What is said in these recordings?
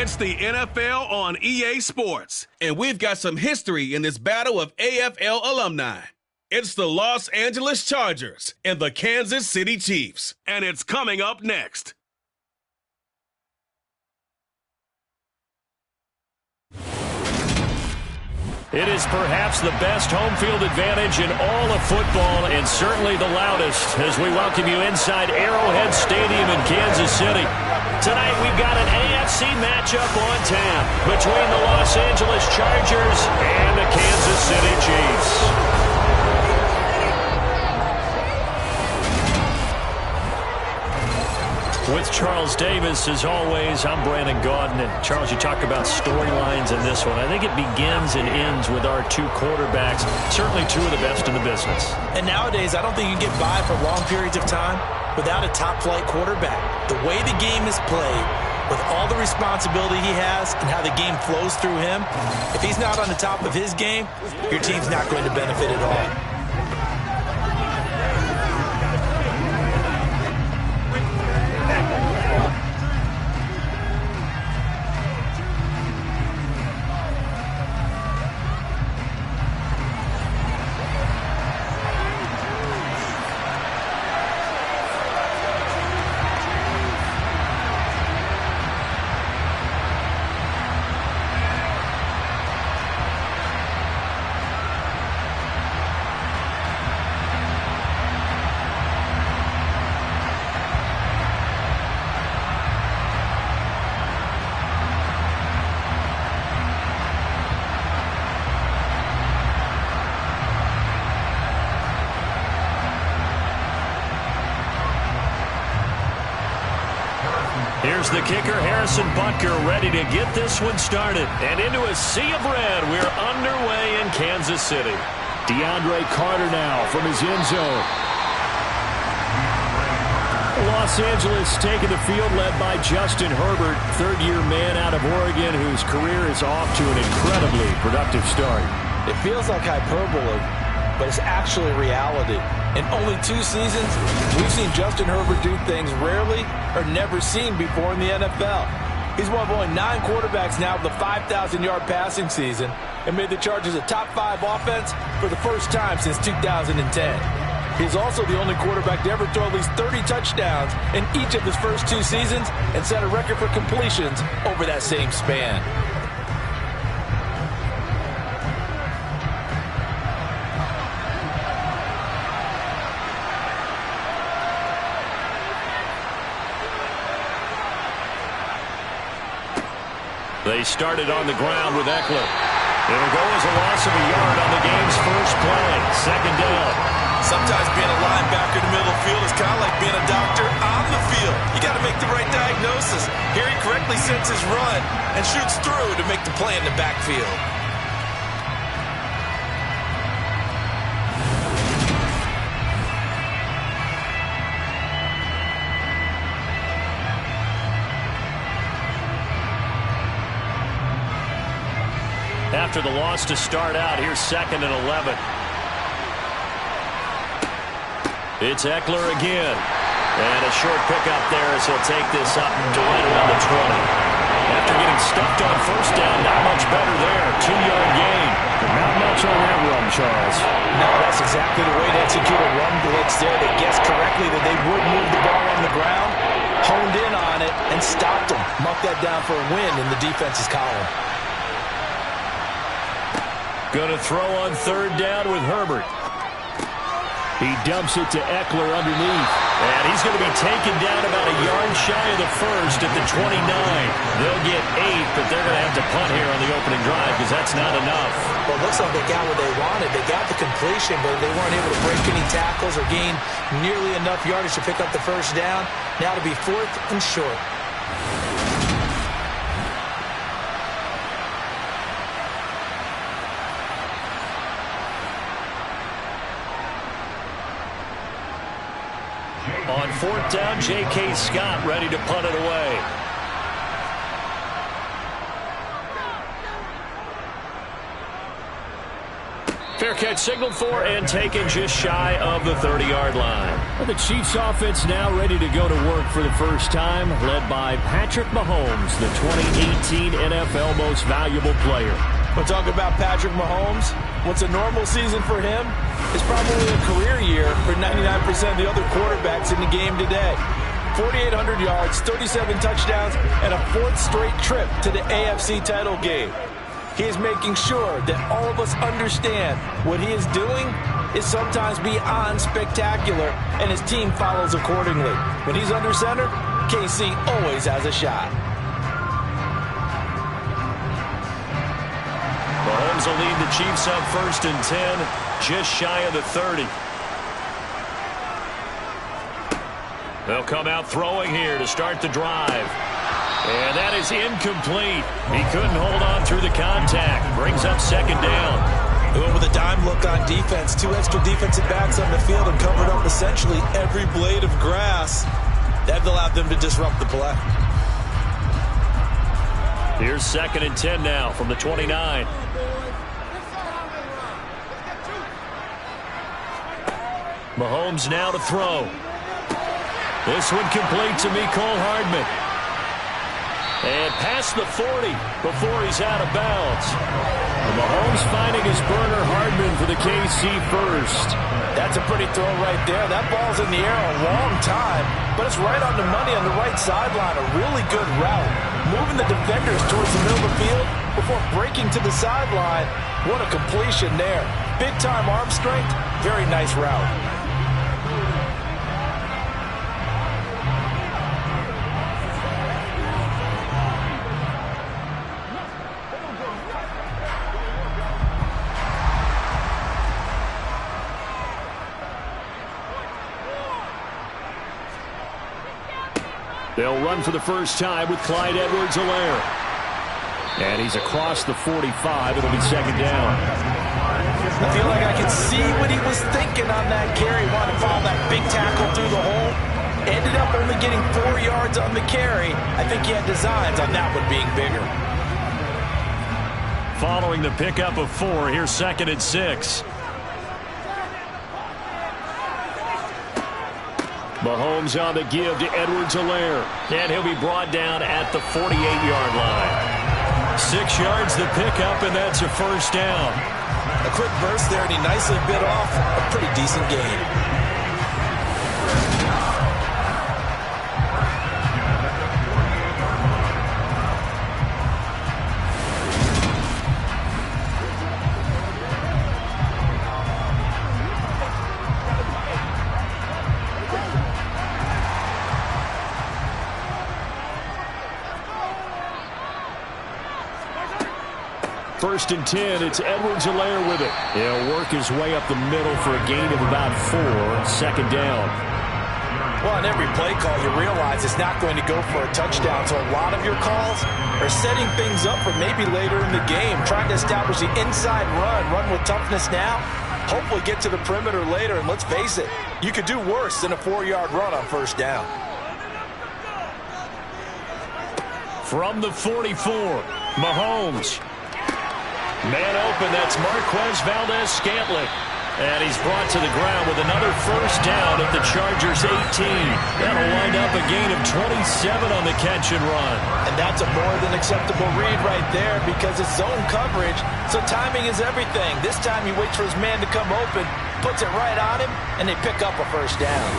It's the NFL on EA Sports, and we've got some history in this battle of AFL alumni. It's the Los Angeles Chargers and the Kansas City Chiefs, and it's coming up next. It is perhaps the best home field advantage in all of football, and certainly the loudest, as we welcome you inside Arrowhead Stadium in Kansas City. Tonight we've got an AFC matchup on tap between the Los Angeles Chargers and the Kansas City Chiefs. With Charles Davis, as always, I'm Brandon Gaudin. And Charles, you talk about storylines in this one. I think it begins and ends with our two quarterbacks, certainly two of the best in the business. And nowadays, I don't think you can get by for long periods of time without a top-flight quarterback. The way the game is played, with all the responsibility he has and how the game flows through him, if he's not on the top of his game, your team's not going to benefit at all. Here's the kicker, Harrison Butker, ready to get this one started. And into a sea of red, we're underway in Kansas City. DeAndre Carter now from his end zone. Los Angeles taking the field, led by Justin Herbert, third-year man out of Oregon, whose career is off to an incredibly productive start. It feels like hyperbole, but it's actually reality. In only 2 seasons, we've seen Justin Herbert do things rarely or never seen before in the NFL. He's one of only 9 quarterbacks now with a 5,000-yard passing season and made the Chargers a top-5 offense for the first time since 2010. He's also the only quarterback to ever throw at least 30 touchdowns in each of his first 2 seasons and set a record for completions over that same span. They started on the ground with Eckler. It'll go as a loss of a yard on the game's first play. Second down. Sometimes being a linebacker in the middle of the field is kind of like being a doctor on the field. You got to make the right diagnosis. Here he correctly sets his run and shoots through to make the play in the backfield. After the loss to start out, here's 2nd and 11. It's Eckler again. And a short pickup there as he'll take this up to right around the 20. After getting stuffed on first down, not much better there. 2-yard gain. Not much on that run, Charles. No, that's exactly the way to execute a run blitz there. They guessed correctly that they would move the ball on the ground, honed in on it, and stopped them. Mucked that down for a win in the defense's column. Going to throw on 3rd down with Herbert. He dumps it to Eckler underneath. And he's going to be taken down about a yard shy of the first at the 29. They'll get 8, but they're going to have to punt here on the opening drive because that's not enough. Well, it looks like they got what they wanted. They got the completion, but they weren't able to break any tackles or gain nearly enough yardage to pick up the first down. Now to be 4th and short. On 4th down, J.K. Scott ready to punt it away. Fair catch signaled for and taken just shy of the 30-yard line. Well, the Chiefs offense now ready to go to work for the first time, led by Patrick Mahomes, the 2018 NFL Most Valuable Player. We're talking about Patrick Mahomes. What's a normal season for him is probably a career year for 99% of the other quarterbacks in the game today. 4,800 yards, 37 touchdowns, and a fourth straight trip to the AFC title game. He is making sure that all of us understand what he is doing is sometimes beyond spectacular, and his team follows accordingly. When he's under center, KC always has a shot. Mahomes will lead the Chiefs up 1st and 10, just shy of the 30. They'll come out throwing here to start the drive. And that is incomplete. He couldn't hold on through the contact. Brings up 2nd down. With a dime look on defense, 2 extra defensive backs on the field and covered up essentially every blade of grass. That allowed them to disrupt the play. Here's 2nd and 10 now from the 29. Mahomes now to throw. This one complete to Mecole Hardman. And past the 40 before he's out of bounds. Mahomes finding his burner Hardman for the KC first. That's a pretty throw right there. That ball's in the air a long time, but it's right on the money on the right sideline. A really good route. Moving the defenders towards the middle of the field before breaking to the sideline. What a completion there. Big-time arm strength. Very nice route. They'll run for the first time with Clyde Edwards-Helaire. And he's across the 45. It'll be 2nd down. I feel like I can see what he was thinking on that carry. Wanted to follow that big tackle through the hole. Ended up only getting 4 yards on the carry. I think he had designs on that one being bigger. Following the pickup of 4, here's 2nd and 6. Mahomes on the give to Edwards-Helaire. And he'll be brought down at the 48-yard line. 6 yards the pickup, and that's a 1st down. A quick burst there, and he nicely bit off a pretty decent gain. First and 10, it's Edwards-Helaire with it. He'll work his way up the middle for a gain of about 4, 2nd down. Well, on every play call, you realize it's not going to go for a touchdown, so a lot of your calls are setting things up for maybe later in the game, trying to establish the inside run with toughness now, hopefully get to the perimeter later, and let's face it, you could do worse than a 4-yard run on 1st down. From the 44, Mahomes. Man open, that's Marquez Valdez-Scantling. And he's brought to the ground with another 1st down at the Chargers' 18. That'll wind up a gain of 27 on the catch and run. And that's a more than acceptable read right there because it's zone coverage, so timing is everything. This time he waits for his man to come open, puts it right on him, and they pick up a 1st down.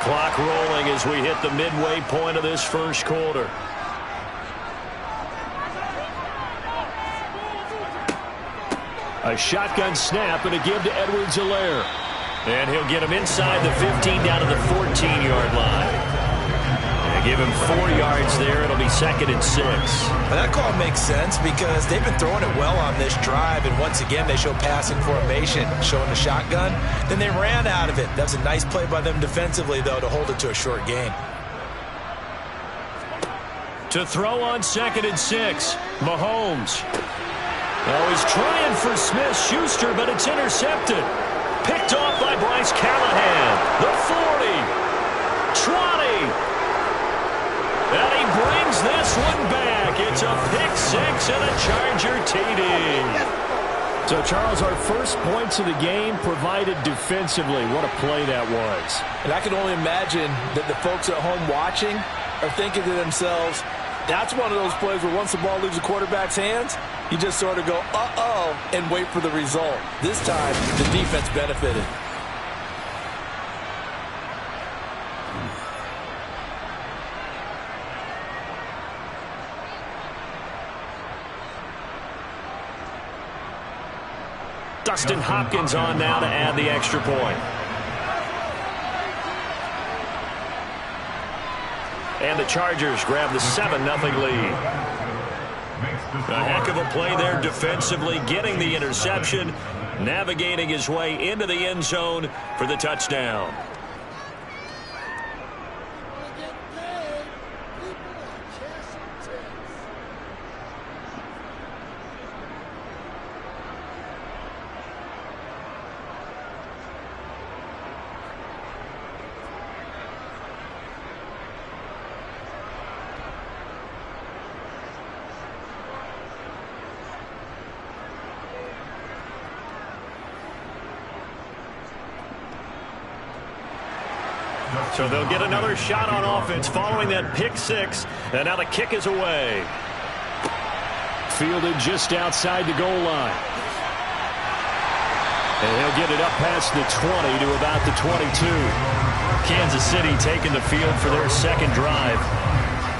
Clock rolling as we hit the midway point of this 1st quarter. A shotgun snap and a give to Edwards-Helaire. And he'll get him inside the 15 down to the 14-yard line. And give him 4 yards there. It'll be 2nd and 6. But that call makes sense because they've been throwing it well on this drive, and once again they show passing formation, showing the shotgun. Then they ran out of it. That was a nice play by them defensively, though, to hold it to a short gain. To throw on 2nd and 6, Mahomes. Oh, he's trying for Smith-Schuster, but it's intercepted. Picked off by Bryce Callahan. The 40. 20. And he brings this one back. It's a pick six and a Charger TD. So, Charles, our first points of the game provided defensively. What a play that was. And I can only imagine that the folks at home watching are thinking to themselves, that's one of those plays where once the ball leaves the quarterback's hands, you just sort of go, uh-oh, and wait for the result. This time, the defense benefited. Dustin Hopkins on now to add the extra point. And the Chargers grab the 7-0 lead. A heck of a play there defensively, getting the interception, navigating his way into the end zone for the touchdown. So they'll get another shot on offense following that pick six. And now the kick is away. Fielded just outside the goal line. And he'll get it up past the 20 to about the 22. Kansas City taking the field for their second drive.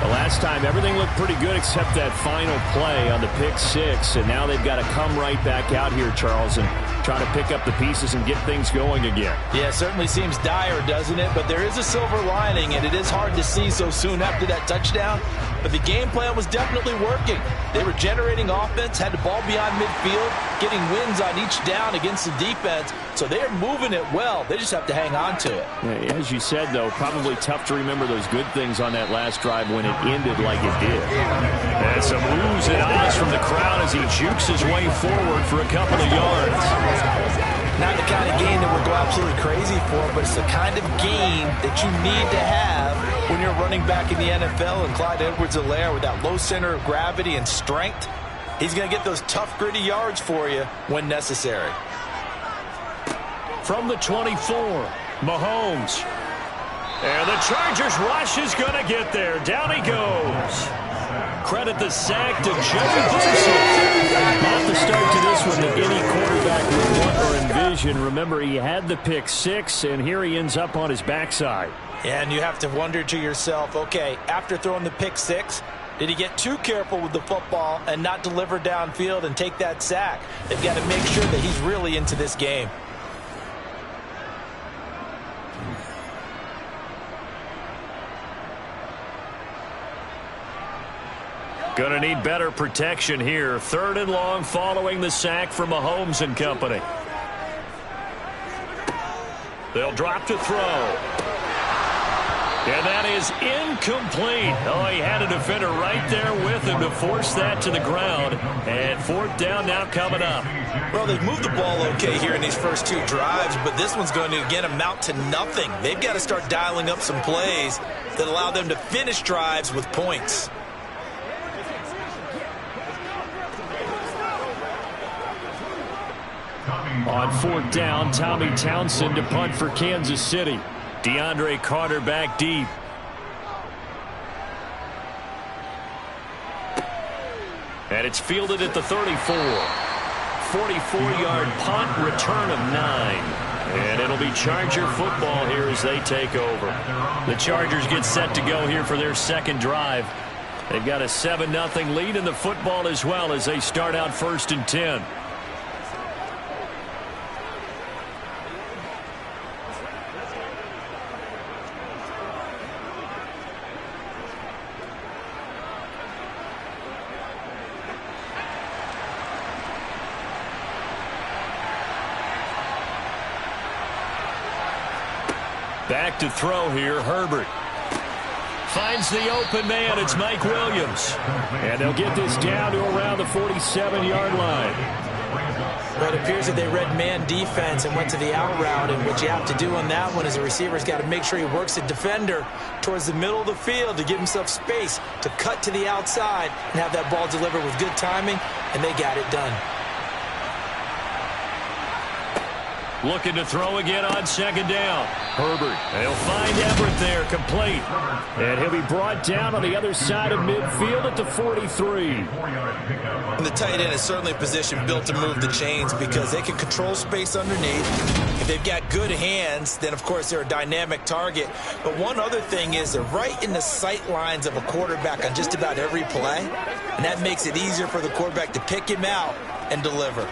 The last time, everything looked pretty good except that final play on the pick six. And now they've got to come right back out here, Charles, and try to pick up the pieces and get things going again. Yeah, it certainly seems dire, doesn't it? But there is a silver lining, and it is hard to see so soon after that touchdown. But the game plan was definitely working. They were generating offense, had the ball beyond midfield, getting wins on each down against the defense. So they are moving it well. They just have to hang on to it. Yeah, as you said, though, probably tough to remember those good things on that last drive when it ended like it did. And some oohs and ahs from the crowd as he jukes his way forward for a couple of yards. Not the kind of game that we'll go absolutely crazy for, but it's the kind of game that you need to have when you're running back in the NFL. And Clyde Edwards-Helaire, with that low center of gravity and strength, he's going to get those tough, gritty yards for you when necessary. From the 24, Mahomes. And the Chargers rush is going to get there. Down he goes. Credit the sack to Joey Bosa. Off the start to this one that any quarterback would want or envision. Remember, he had the pick six, and here he ends up on his backside. Yeah, and you have to wonder to yourself, okay, after throwing the pick six, did he get too careful with the football and not deliver downfield and take that sack? They've got to make sure that he's really into this game. Going to need better protection here. 3rd and long following the sack from Mahomes and company. They'll drop to throw. And that is incomplete. Oh, he had a defender right there with him to force that to the ground. And 4th down now coming up. Well, they've moved the ball okay here in these first 2 drives, but this one's going to, again, amount to nothing. They've got to start dialing up some plays that allow them to finish drives with points. On 4th down, Tommy Townsend to punt for Kansas City. DeAndre Carter back deep. And it's fielded at the 34. 44-yard punt, return of 9. And it'll be Charger football here as they take over. The Chargers get set to go here for their second drive. They've got a 7-0 lead in the football as well as they start out 1st and 10. Back to throw here, Herbert. Finds the open man, it's Mike Williams. And they'll get this down to around the 47-yard line. But it appears that they read man defense and went to the out route, and what you have to do on that one is a receiver's got to make sure he works the defender towards the middle of the field to give himself space to cut to the outside and have that ball delivered with good timing, and they got it done. Looking to throw again on second down. Herbert. They'll find Everett there, complete. And he'll be brought down on the other side of midfield at the 43. And the tight end is certainly a position built to move the chains because they can control space underneath. If they've got good hands, then of course they're a dynamic target. But one other thing is they're right in the sight lines of a quarterback on just about every play. And that makes it easier for the quarterback to pick him out and deliver.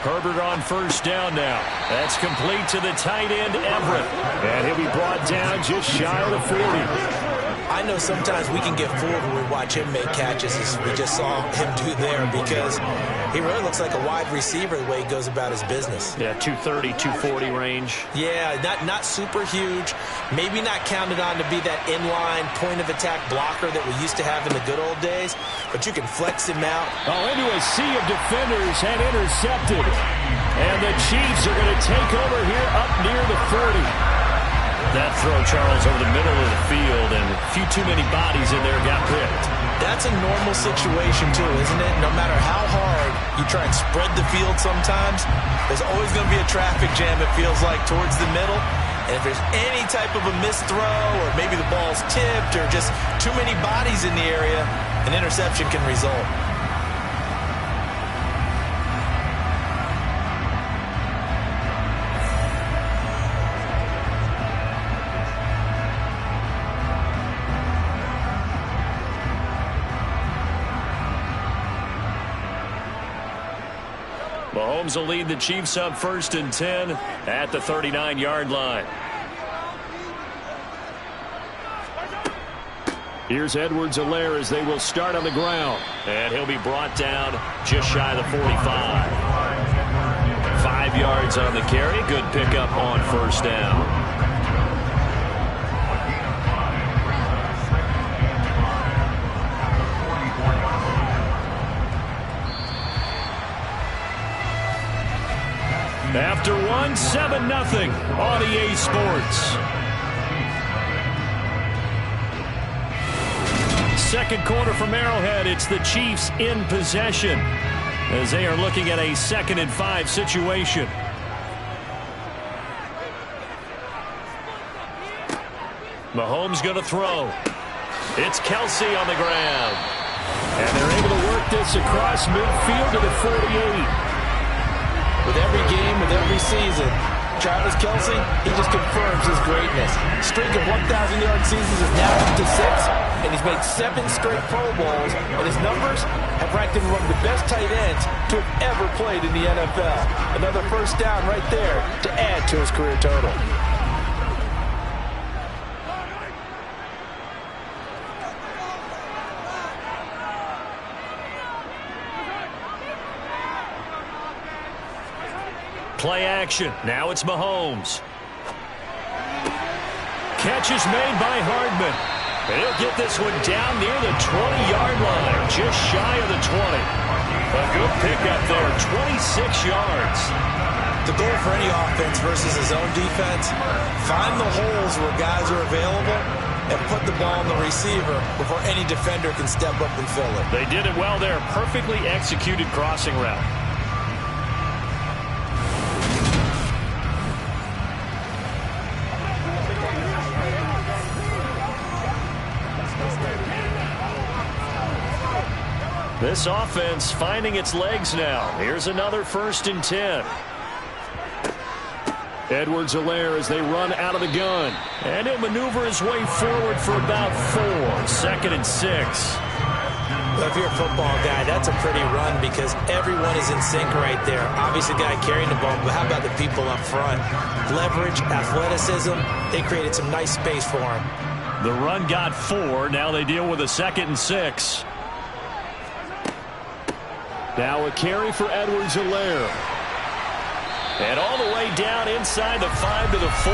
Herbert on first down now. That's complete to the tight end, Everett. And he'll be brought down just shy of the 40. I know sometimes we can get fooled when we watch him make catches, as we just saw him do there, because he really looks like a wide receiver the way he goes about his business. Yeah, 230, 240 range. Yeah, not super huge. Maybe not counted on to be that inline point-of-attack blocker that we used to have in the good old days, but you can flex him out. Oh, into a sea of defenders and intercepted. And the Chiefs are going to take over here up near the 40. That throw, Charles, over the middle of the field, and a few too many bodies in there got picked. That's a normal situation, too, isn't it? No matter how hard you try and spread the field sometimes, there's always going to be a traffic jam, it feels like, towards the middle. And if there's any type of a missed throw, or maybe the ball's tipped, or just too many bodies in the area, an interception can result. Mahomes will lead the Chiefs up 1st and 10 at the 39-yard line. Here's Edwards-Helaire as they will start on the ground. And he'll be brought down just shy of the 45. 5 yards on the carry. Good pickup on first down. After one, 7-0 on EA Sports. Second quarter from Arrowhead. It's the Chiefs in possession as they are looking at a 2nd and 5 situation. Mahomes going to throw. It's Kelsey on the ground. And they're able to work this across midfield to the 48. With every game, with every season, Travis Kelsey, he just confirms his greatness. Streak of 1,000-yard seasons is now up to 6, and he's made 7 straight Pro Bowls, and his numbers have ranked him among the best tight ends to have ever played in the NFL. Another first down right there to add to his career total. Play action. Now it's Mahomes. Catch is made by Hardman. He'll get this one down near the 20-yard line, just shy of the 20. A good pickup there, 26 yards. The goal for any offense versus his own defense, find the holes where guys are available and put the ball on the receiver before any defender can step up and fill it. They did it well there. Perfectly executed crossing route. This offense finding its legs now. Here's another 1st and 10. Edwards-Helaire as they run out of the gun. And he'll maneuver his way forward for about 4. 2nd and 6. Well, if you're a football guy, that's a pretty run because everyone is in sync right there. Obviously, the guy carrying the ball, but how about the people up front? Leverage, athleticism, they created some nice space for him. The run got 4. Now they deal with a 2nd and 6. Now a carry for Edwards-Helaire. And all the way down inside the 5 to the 4.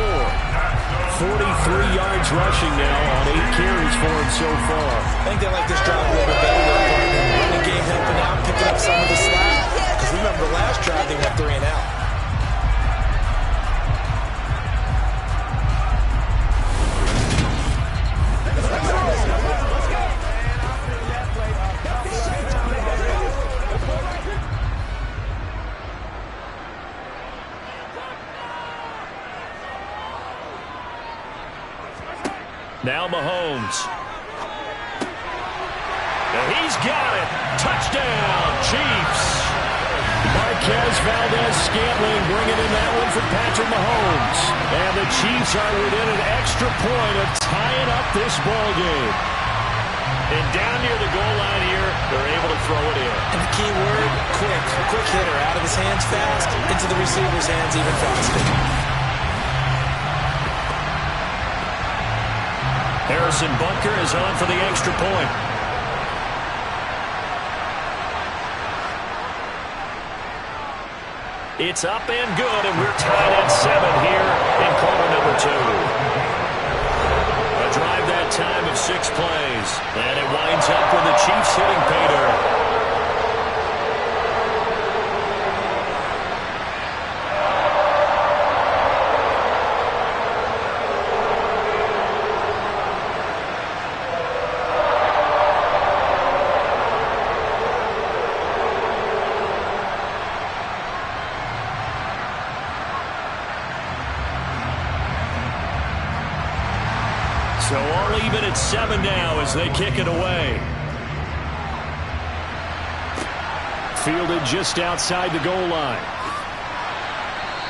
43 yards rushing now on 8 carries for him so far. I think they like this drive a little bit better with their partner. Running game helping out, picking up some of the slack. Because remember, the last drive they went 3 and out. Now Mahomes. And he's got it. Touchdown, Chiefs. Marquez Valdez-Scantling bringing in that one for Patrick Mahomes. And the Chiefs are within an extra point of tying up this ball game. And down near the goal line here, they're able to throw it in. And the key word, quick. A quick hitter out of his hands fast, into the receiver's hands even faster. Harrison Bunker is on for the extra point. It's up and good, and we're tied at 7 here in quarter number 2. A drive that time of 6 plays, and it winds up with the Chiefs hitting pay dirt. So all even at 7 now as they kick it away. Fielded just outside the goal line.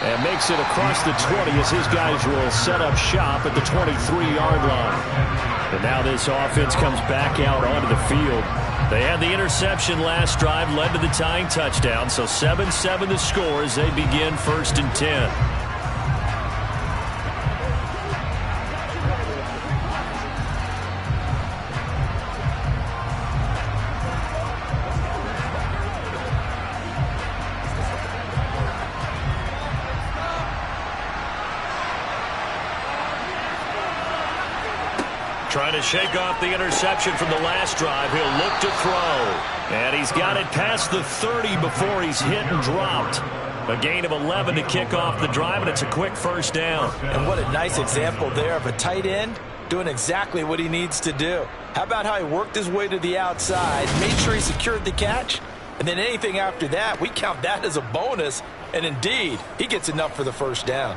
And makes it across the 20 as his guys will set up shop at the 23-yard line. And now this offense comes back out onto the field. They had the interception last drive, led to the tying touchdown. So 7-7 the score as they begin 1st and 10. Trying to shake off the interception from the last drive. He'll look to throw. And he's got it past the 30 before he's hit and dropped. A gain of 11 to kick off the drive, and it's a quick 1st down. And what a nice example there of a tight end doing exactly what he needs to do. How about how he worked his way to the outside, made sure he secured the catch, and then anything after that, we count that as a bonus. And indeed, he gets enough for the 1st down.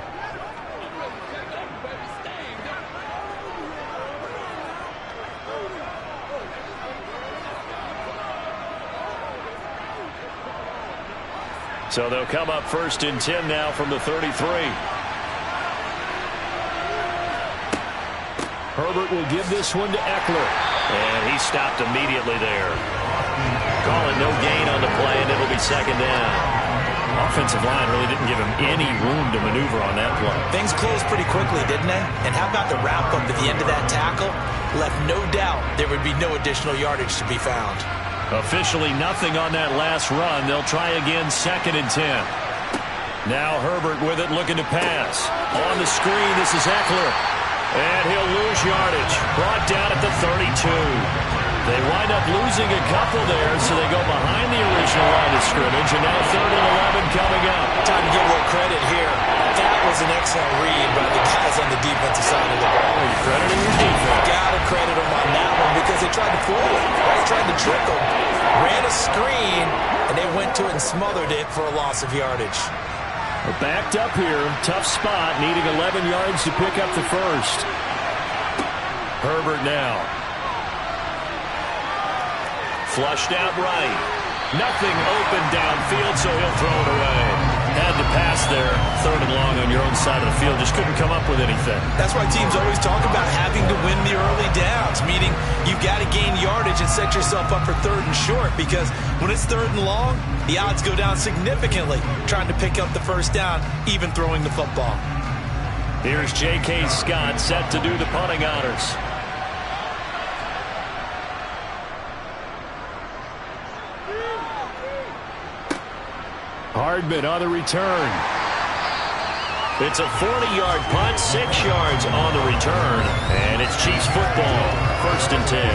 So they'll come up 1st and 10 now from the 33. Herbert will give this one to Eckler. And he stopped immediately there. Call it no gain on the play, and it'll be 2nd down. Offensive line really didn't give him any room to maneuver on that play. Things closed pretty quickly, didn't they? And how about the wrap-up at the end of that tackle? Left no doubt there would be no additional yardage to be found. Officially nothing on that last run. They'll try again 2nd and 10. Now Herbert with it, looking to pass. On the screen, this is Eckler. And he'll lose yardage. Brought down at the 32. They wind up losing a couple there, so they go behind the original line of scrimmage. And now 3rd and 11 coming up. Time to give a little credit here. That was an excellent read by the guys on the defensive side of the ball. You're crediting your defense. Got to credit them on that one because they tried to fool him. Right? Tried to trick him. Ran a screen, and they went to it and smothered it for a loss of yardage. We're backed up here. Tough spot, needing 11 yards to pick up the 1st. Herbert now. Flushed out right. Nothing open downfield, so he'll throw it away. Had to pass there. 3rd and long on your own side of the field. Just couldn't come up with anything. That's why teams always talk about having to win the early downs, meaning you've got to gain yardage and set yourself up for 3rd and short, because when it's 3rd and long, the odds go down significantly trying to pick up the 1st down, even throwing the football. Here's J.K. Scott set to do the punting honors. Hardman on the return. It's a 40-yard punt, 6 yards on the return, and it's Chiefs football, 1st and 10.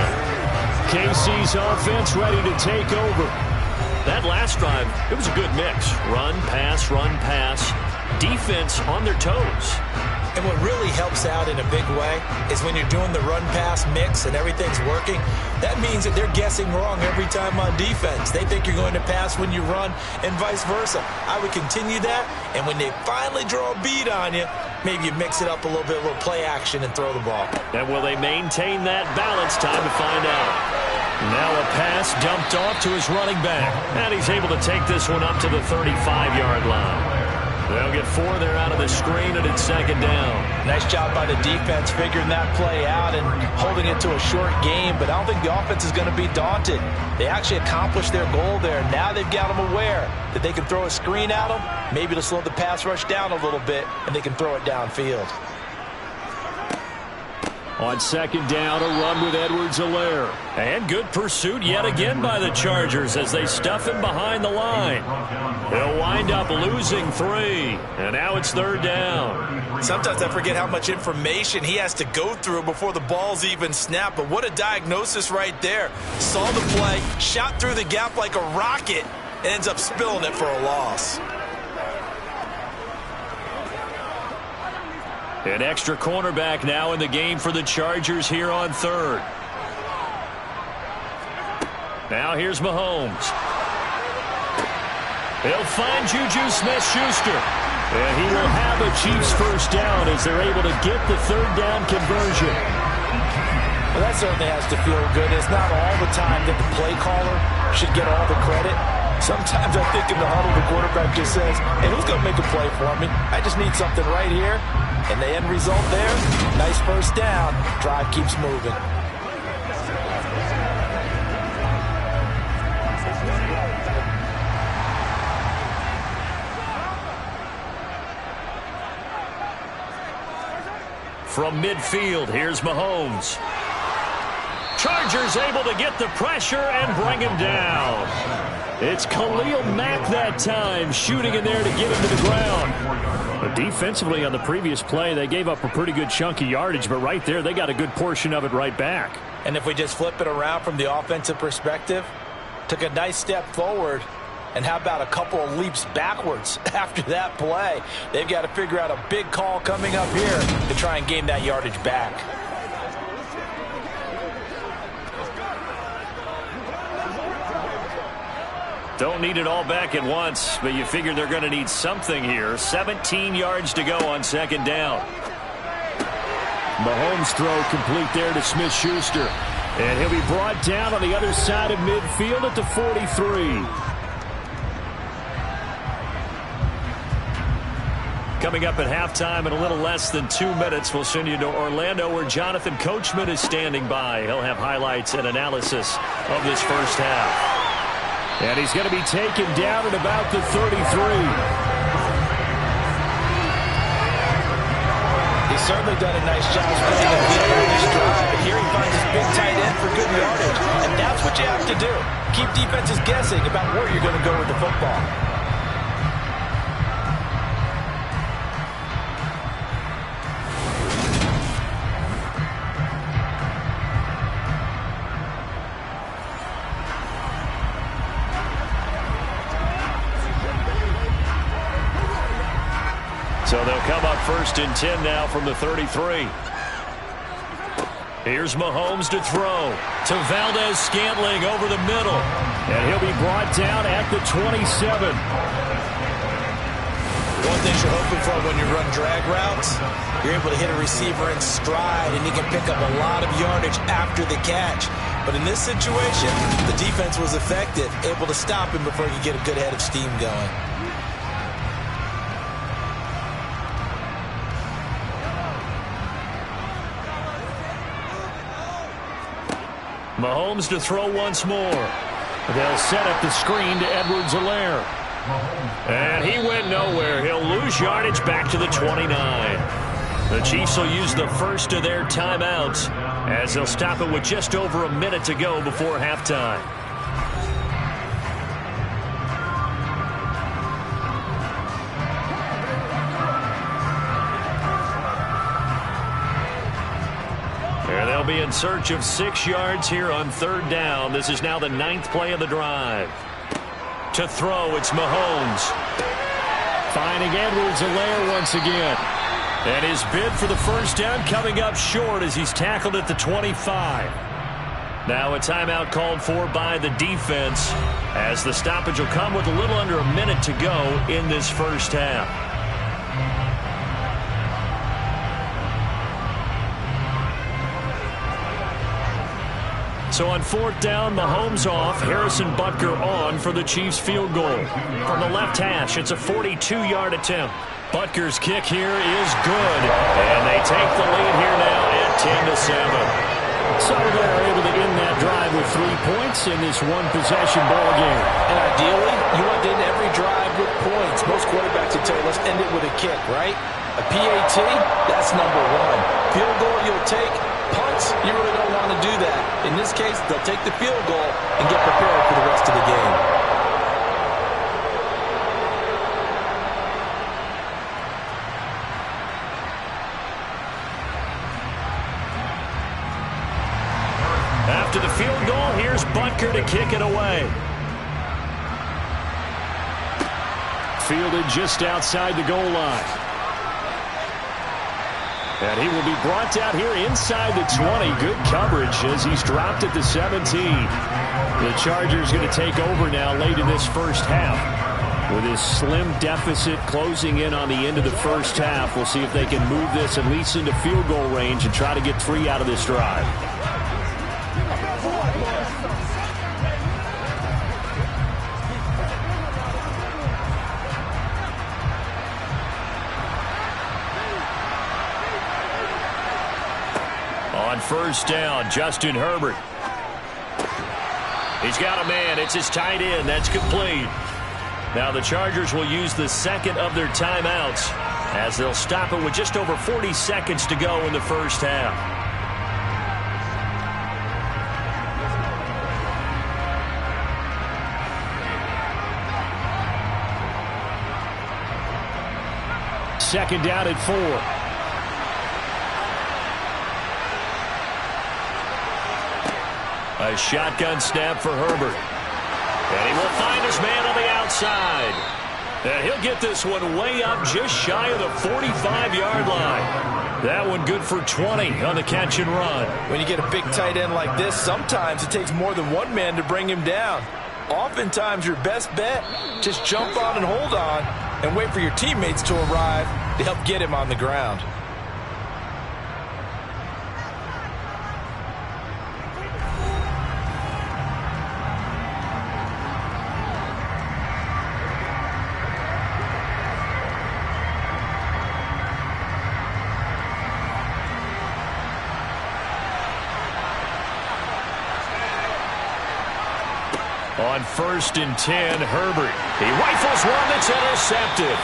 KC's offense ready to take over. That last drive, it was a good mix. Run, pass, defense on their toes. And what really helps out in a big way is when you're doing the run-pass mix and everything's working, that means that they're guessing wrong every time on defense. They think you're going to pass when you run and vice versa. I would continue that, and when they finally draw a bead on you, maybe you mix it up a little bit, a little play action, and throw the ball. And will they maintain that balance? Time to find out. Now a pass dumped off to his running back, and he's able to take this one up to the 35-yard line. They'll get 4 there out of the screen, and it's 2nd down. Nice job by the defense figuring that play out and holding it to a short game, but I don't think the offense is going to be daunted. They actually accomplished their goal there. Now they've got them aware that they can throw a screen at them, maybe to slow the pass rush down a little bit, and they can throw it downfield. On 2nd down, a run with Edwards-Helaire. And good pursuit yet again by the Chargers as they stuff him behind the line. They'll wind up losing 3, and now it's 3rd down. Sometimes I forget how much information he has to go through before the ball's even snapped, but what a diagnosis right there. Saw the play, shot through the gap like a rocket, and ends up spilling it for a loss. An extra cornerback now in the game for the Chargers here on 3rd. Now here's Mahomes. He'll find Juju Smith-Schuster. And he will have a Chiefs 1st down as they're able to get the 3rd down conversion. Well, that certainly has to feel good. It's not all the time that the play caller should get all the credit. Sometimes I think in the huddle, the quarterback just says, hey, who's going to make a play for me? I just need something right here. And the end result there, nice 1st down. Drive keeps moving. From midfield, here's Mahomes. Chargers able to get the pressure and bring him down. It's Khalil Mack that time, shooting in there to get him to the ground. But defensively on the previous play, they gave up a pretty good chunk of yardage, but right there, they got a good portion of it right back. And if we just flip it around from the offensive perspective, took a nice step forward, and how about a couple of leaps backwards after that play? They've got to figure out a big call coming up here to try and gain that yardage back. Don't need it all back at once, but you figure they're going to need something here. 17 yards to go on 2nd down. Mahomes' throw complete there to Smith-Schuster. And he'll be brought down on the other side of midfield at the 43. Coming up at halftime in a little less than 2 minutes, we'll send you to Orlando where Jonathan Coachman is standing by. He'll have highlights and analysis of this 1st half. And he's going to be taken down at about the 33. He's certainly done a nice job spreading the field on this drive. And here he finds his big tight end for good yardage. And that's what you have to do. Keep defenses guessing about where you're going to go with the football. So they'll come up 1st and 10 now from the 33. Here's Mahomes to throw to Valdez-Scantling over the middle. And he'll be brought down at the 27. One thing you're hoping for when you run drag routes, you're able to hit a receiver in stride, and he can pick up a lot of yardage after the catch. But in this situation, the defense was effective, able to stop him before he could get a good head of steam going. Mahomes to throw once more. They'll set up the screen to Edwards-Helaire. And he went nowhere. He'll lose yardage back to the 29. The Chiefs will use the first of their timeouts as they'll stop it with just over a minute to go before halftime. They'll be in search of 6 yards here on 3rd down. This is now the 9th play of the drive. To throw, it's Mahomes. Finding Edwards-Helaire once again. And his bid for the first down coming up short as he's tackled at the 25. Now a timeout called for by the defense as the stoppage will come with a little under a minute to go in this first half. So on 4th down, Mahomes off, Harrison Butker on for the Chiefs field goal. From the left hash, it's a 42-yard attempt. Butker's kick here is good, and they take the lead here now at 10-7. So they're able to end that drive with 3 points in this one-possession ball game. And ideally, you want to end every drive with points. Most quarterbacks would tell you, let's end it with a kick, right? A PAT, that's number 1. Field goal you'll take. Punts, you really don't want to do that. In this case, they'll take the field goal and get prepared for the rest of the game. After the field goal, here's Butker to kick it away. Fielded just outside the goal line. And he will be brought down here inside the 20. Good coverage as he's dropped at the 17. The Chargers going to take over now late in this first half. With his slim deficit closing in on the end of the first half, we'll see if they can move this at least into field goal range and try to get 3 out of this drive. On 1st down, Justin Herbert. He's got a man. It's his tight end. That's complete. Now the Chargers will use the second of their timeouts as they'll stop it with just over 40 seconds to go in the first half. Second down at 4. A shotgun snap for Herbert. And he will find his man on the outside. And he'll get this one way up just shy of the 45-yard line. That one good for 20 on the catch and run. When you get a big tight end like this, sometimes it takes more than one man to bring him down. Oftentimes your best bet, just jump on and hold on and wait for your teammates to arrive to help get him on the ground. On 1st and 10, Herbert. He rifles one that's intercepted.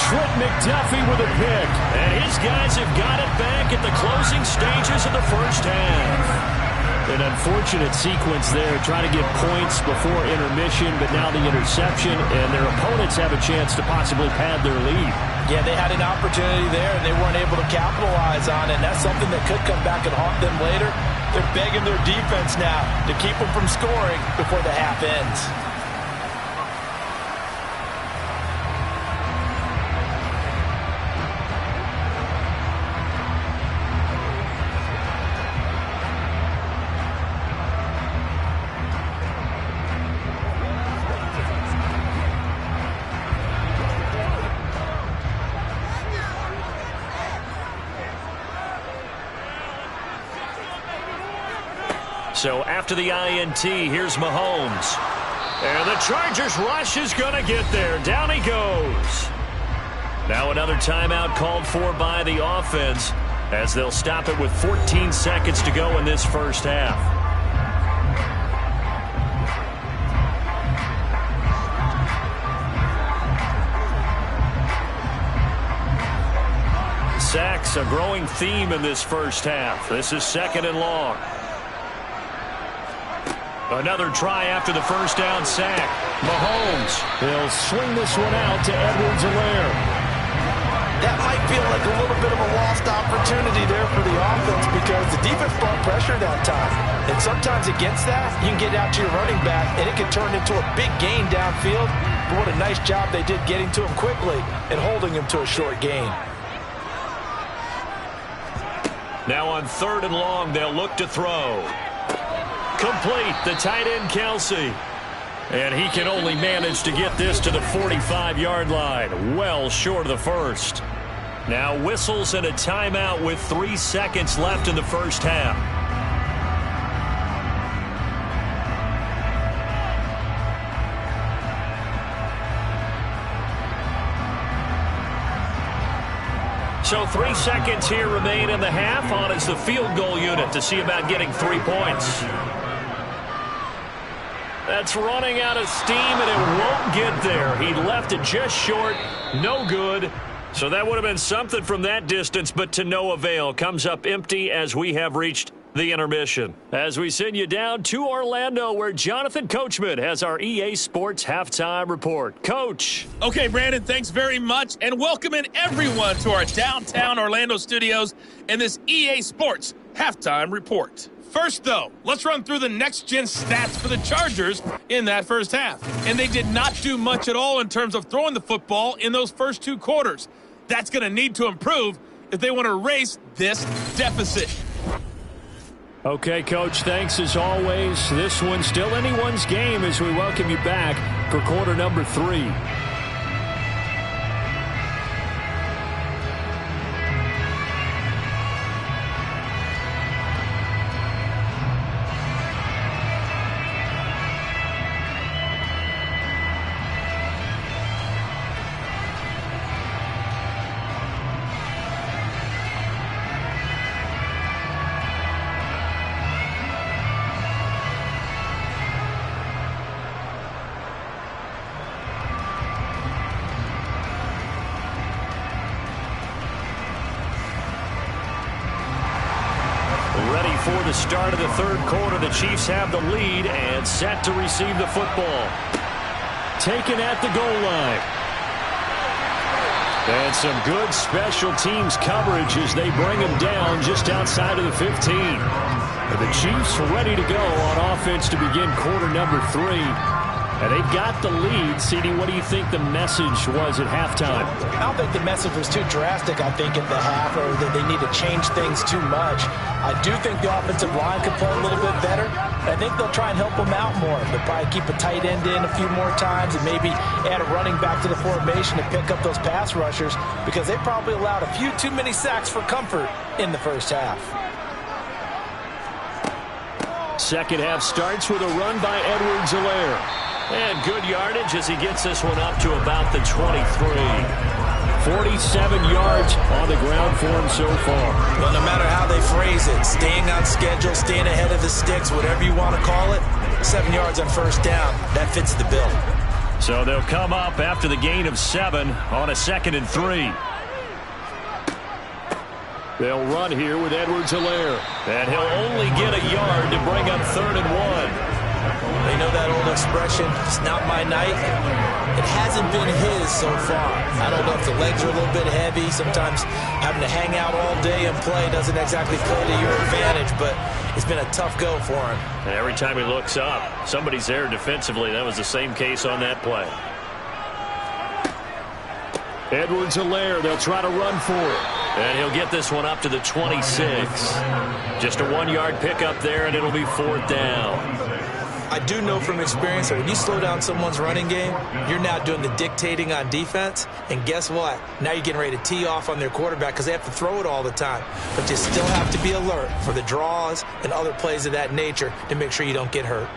Trent McDuffie with a pick. And his guys have got it back at the closing stages of the first half. An unfortunate sequence there, trying to get points before intermission, but now the interception, and their opponents have a chance to possibly pad their lead. Yeah, they had an opportunity there, and they weren't able to capitalize on it, and that's something that could come back and haunt them later. They're begging their defense now to keep them from scoring before the half ends. So after the INT, here's Mahomes. And the Chargers rush is going to get there. Down he goes. Now another timeout called for by the offense as they'll stop it with 14 seconds to go in this first half. Sacks, a growing theme in this first half. This is 2nd and long. Another try after the first down sack. Mahomes. They'll swing this one out to Edwards-Helaire. that might feel like a little bit of a lost opportunity there for the offense because the defense brought pressure that time. And sometimes against that, you can get out to your running back, and it can turn into a big gain downfield. But what a nice job they did getting to him quickly and holding him to a short gain. Now on 3rd and long, they'll look to throw. Complete, the tight end, Kelsey. And he can only manage to get this to the 45-yard line, well short of the first. Now whistles and a timeout with 3 seconds left in the first half. So 3 seconds here remain in the half. On is the field goal unit to see about getting 3 points. That's running out of steam, and it won't get there. He left it just short. No good. So that would have been something from that distance, but to no avail. Comes up empty as we have reached the intermission. As we send you down to Orlando, where Jonathan Coachman has our EA Sports Halftime Report. Coach. Okay, Brandon, thanks very much, and welcoming everyone to our downtown Orlando studios and this EA Sports Halftime Report. First, though, let's run through the next-gen stats for the Chargers in that first half. And they did not do much at all in terms of throwing the football in those first 2 quarters. That's going to need to improve if they want to erase this deficit. Okay, Coach, thanks as always. This one's still anyone's game as we welcome you back for quarter number 3. For the start of the 3rd quarter, the Chiefs have the lead and set to receive the football. Taken at the goal line. And some good special teams coverage as they bring him down just outside of the 15. And the Chiefs ready to go on offense to begin quarter number 3. And they've got the lead. CD, what do you think the message was at halftime? I don't think the message was too drastic, I think, at the half, or that they need to change things too much. I do think the offensive line could play a little bit better. I think they'll try and help them out more. They'll probably keep a tight end in a few more times and maybe add a running back to the formation to pick up those pass rushers because they probably allowed a few too many sacks for comfort in the first half. Second half starts with a run by Edwards-Helaire. And good yardage as he gets this one up to about the 23. 47 yards on the ground for him so far. Well, no matter how they phrase it, staying on schedule, staying ahead of the sticks, whatever you want to call it, 7 yards on first down, that fits the bill. So they'll come up after the gain of 7 on a 2nd and 3. They'll run here with Edwards-Helaire. And he'll only get a yard to bring up 3rd and 1. They know that old expression, it's not my night. It hasn't been his so far. I don't know if the legs are a little bit heavy. Sometimes having to hang out all day and play doesn't exactly play to your advantage, but it's been a tough go for him. And every time he looks up, somebody's there defensively. That was the same case on that play. Edwards-Helaire, they'll try to run for it. And he'll get this one up to the 26. Just a 1-yard pickup there, and it'll be 4th down. I do know from experience that when you slow down someone's running game, you're now doing the dictating on defense. And guess what? Now you're getting ready to tee off on their quarterback because they have to throw it all the time. But you still have to be alert for the draws and other plays of that nature to make sure you don't get hurt.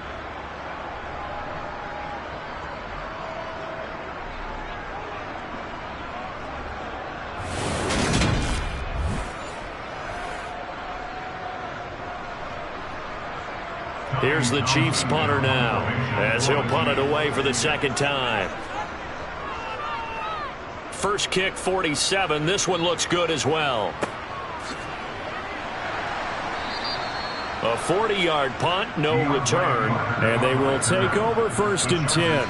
Here's the Chiefs punter now as he'll punt it away for the 2nd time. First kick, 47. This one looks good as well. A 40-yard punt, no return, and they will take over 1st and 10.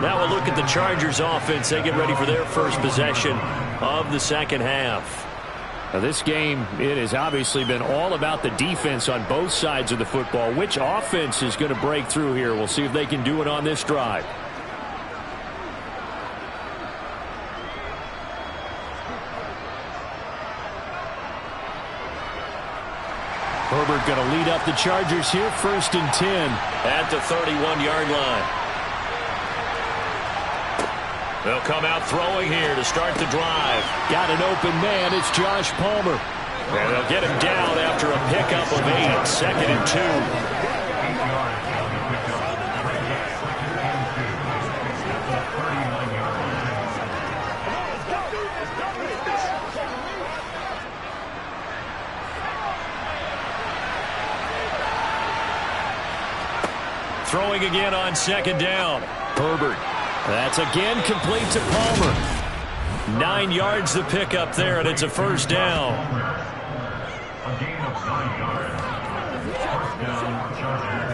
Now we'll look at the Chargers offense. They get ready for their first possession of the second half. Now this game, it has obviously been all about the defense on both sides of the football. Which offense is going to break through here? We'll see if they can do it on this drive. Herbert going to lead up the Chargers here, 1st and 10 at the 31-yard line. They'll come out throwing here to start the drive. Got an open man. It's Josh Palmer. And they'll get him down after a pickup of 8, 2nd and 2. Throwing again on 2nd down. Herbert. That's again complete to Palmer. 9 yards to pick up there, and it's a 1st down. A gain of 9 yards. 1st down, Chargers.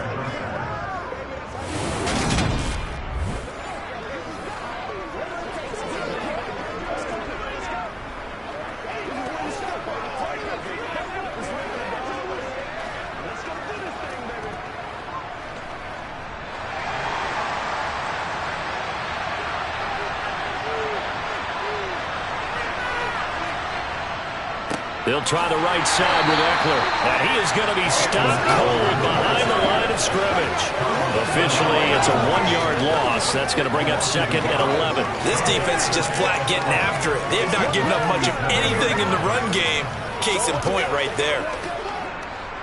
They'll try the right side with Eckler. And he is going to be stopped cold behind the line of scrimmage. Officially, it's a 1-yard loss. That's going to bring up 2nd and 11. This defense is just flat getting after it. They have not given up much of anything in the run game. Case in point right there.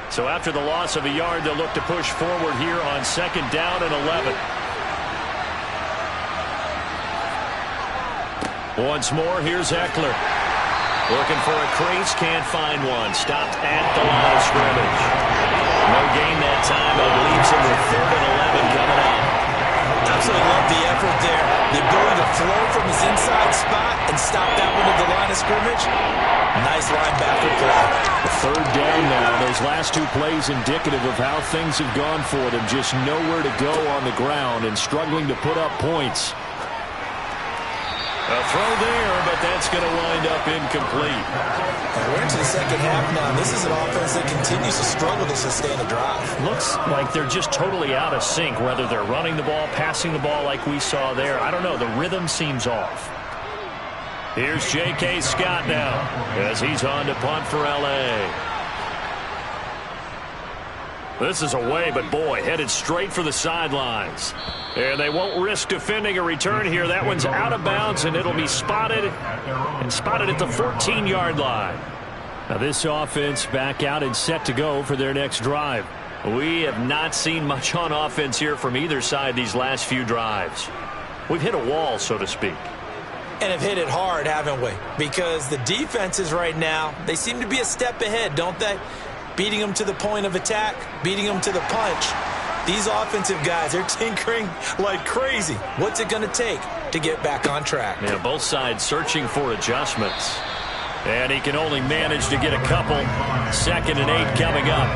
So after the loss of a yard, they'll look to push forward here on 2nd down and 11. Once more, here's Eckler. Looking for a crease, can't find one. Stopped at the line of scrimmage. No gain that time, and it leaves him with 3rd and 11 coming up. Absolutely love the effort there. The ability to flow from his inside spot and stop that one at the line of scrimmage. Nice linebacker play. 3rd down now. Those last 2 plays indicative of how things have gone for them. Just nowhere to go on the ground and struggling to put up points. A throw there, but that's going to wind up incomplete. And we're into the second half now. This is an offense that continues to struggle to sustain a drive. Looks like they're just totally out of sync, whether they're running the ball, passing the ball like we saw there. I don't know. The rhythm seems off. Here's J.K. Scott now as he's on to punt for L.A. This is away, but boy, headed straight for the sidelines. And they won't risk defending a return here. That one's out of bounds, and it'll be spotted at the 14-yard line. Now this offense back out and set to go for their next drive. We have not seen much on offense here from either side these last few drives. We've hit a wall, so to speak. And have hit it hard, haven't we? Because the defenses right now, they seem to be a step ahead, don't they? Beating them to the point of attack, beating them to the punch. These offensive guys, they're tinkering like crazy. What's it going to take to get back on track? Yeah, both sides searching for adjustments. And he can only manage to get a couple. 2nd and 8 coming up.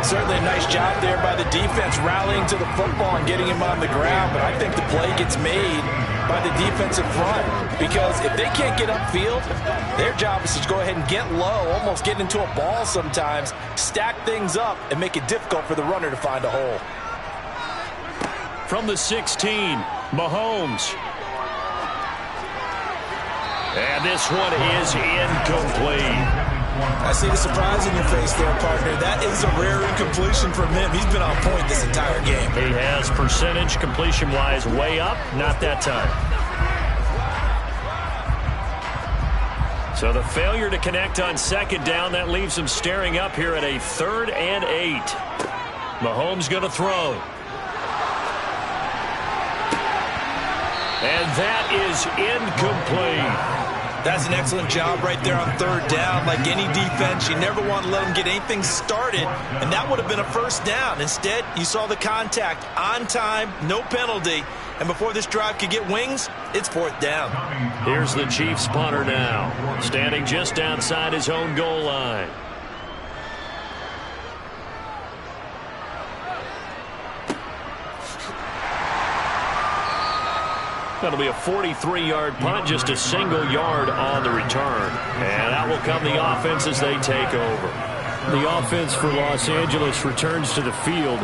Certainly a nice job there by the defense rallying to the football and getting him on the ground. But I think the play gets made by the defensive front. Because if they can't get upfield, their job is to go ahead and get low, almost get into a ball sometimes, stack things up, and make it difficult for the runner to find a hole. From the 16, Mahomes. And this one is incomplete. I see the surprise in your face there, partner. That is a rare incompletion from him. He's been on point this entire game. He has percentage completion-wise way up, not that time. So the failure to connect on 2nd down, that leaves him staring up here at a 3rd and 8. Mahomes going to throw. And that is incomplete. That's an excellent job right there on 3rd down. Like any defense, you never want to let them get anything started, and that would have been a 1st down. Instead, you saw the contact on time, no penalty, and before this drive could get wings, it's 4th down. Here's the Chiefs punter now, standing just outside his own goal line. That'll be a 43-yard punt, just a single yard on the return. And out will come the offense as they take over. The offense for Los Angeles returns to the field.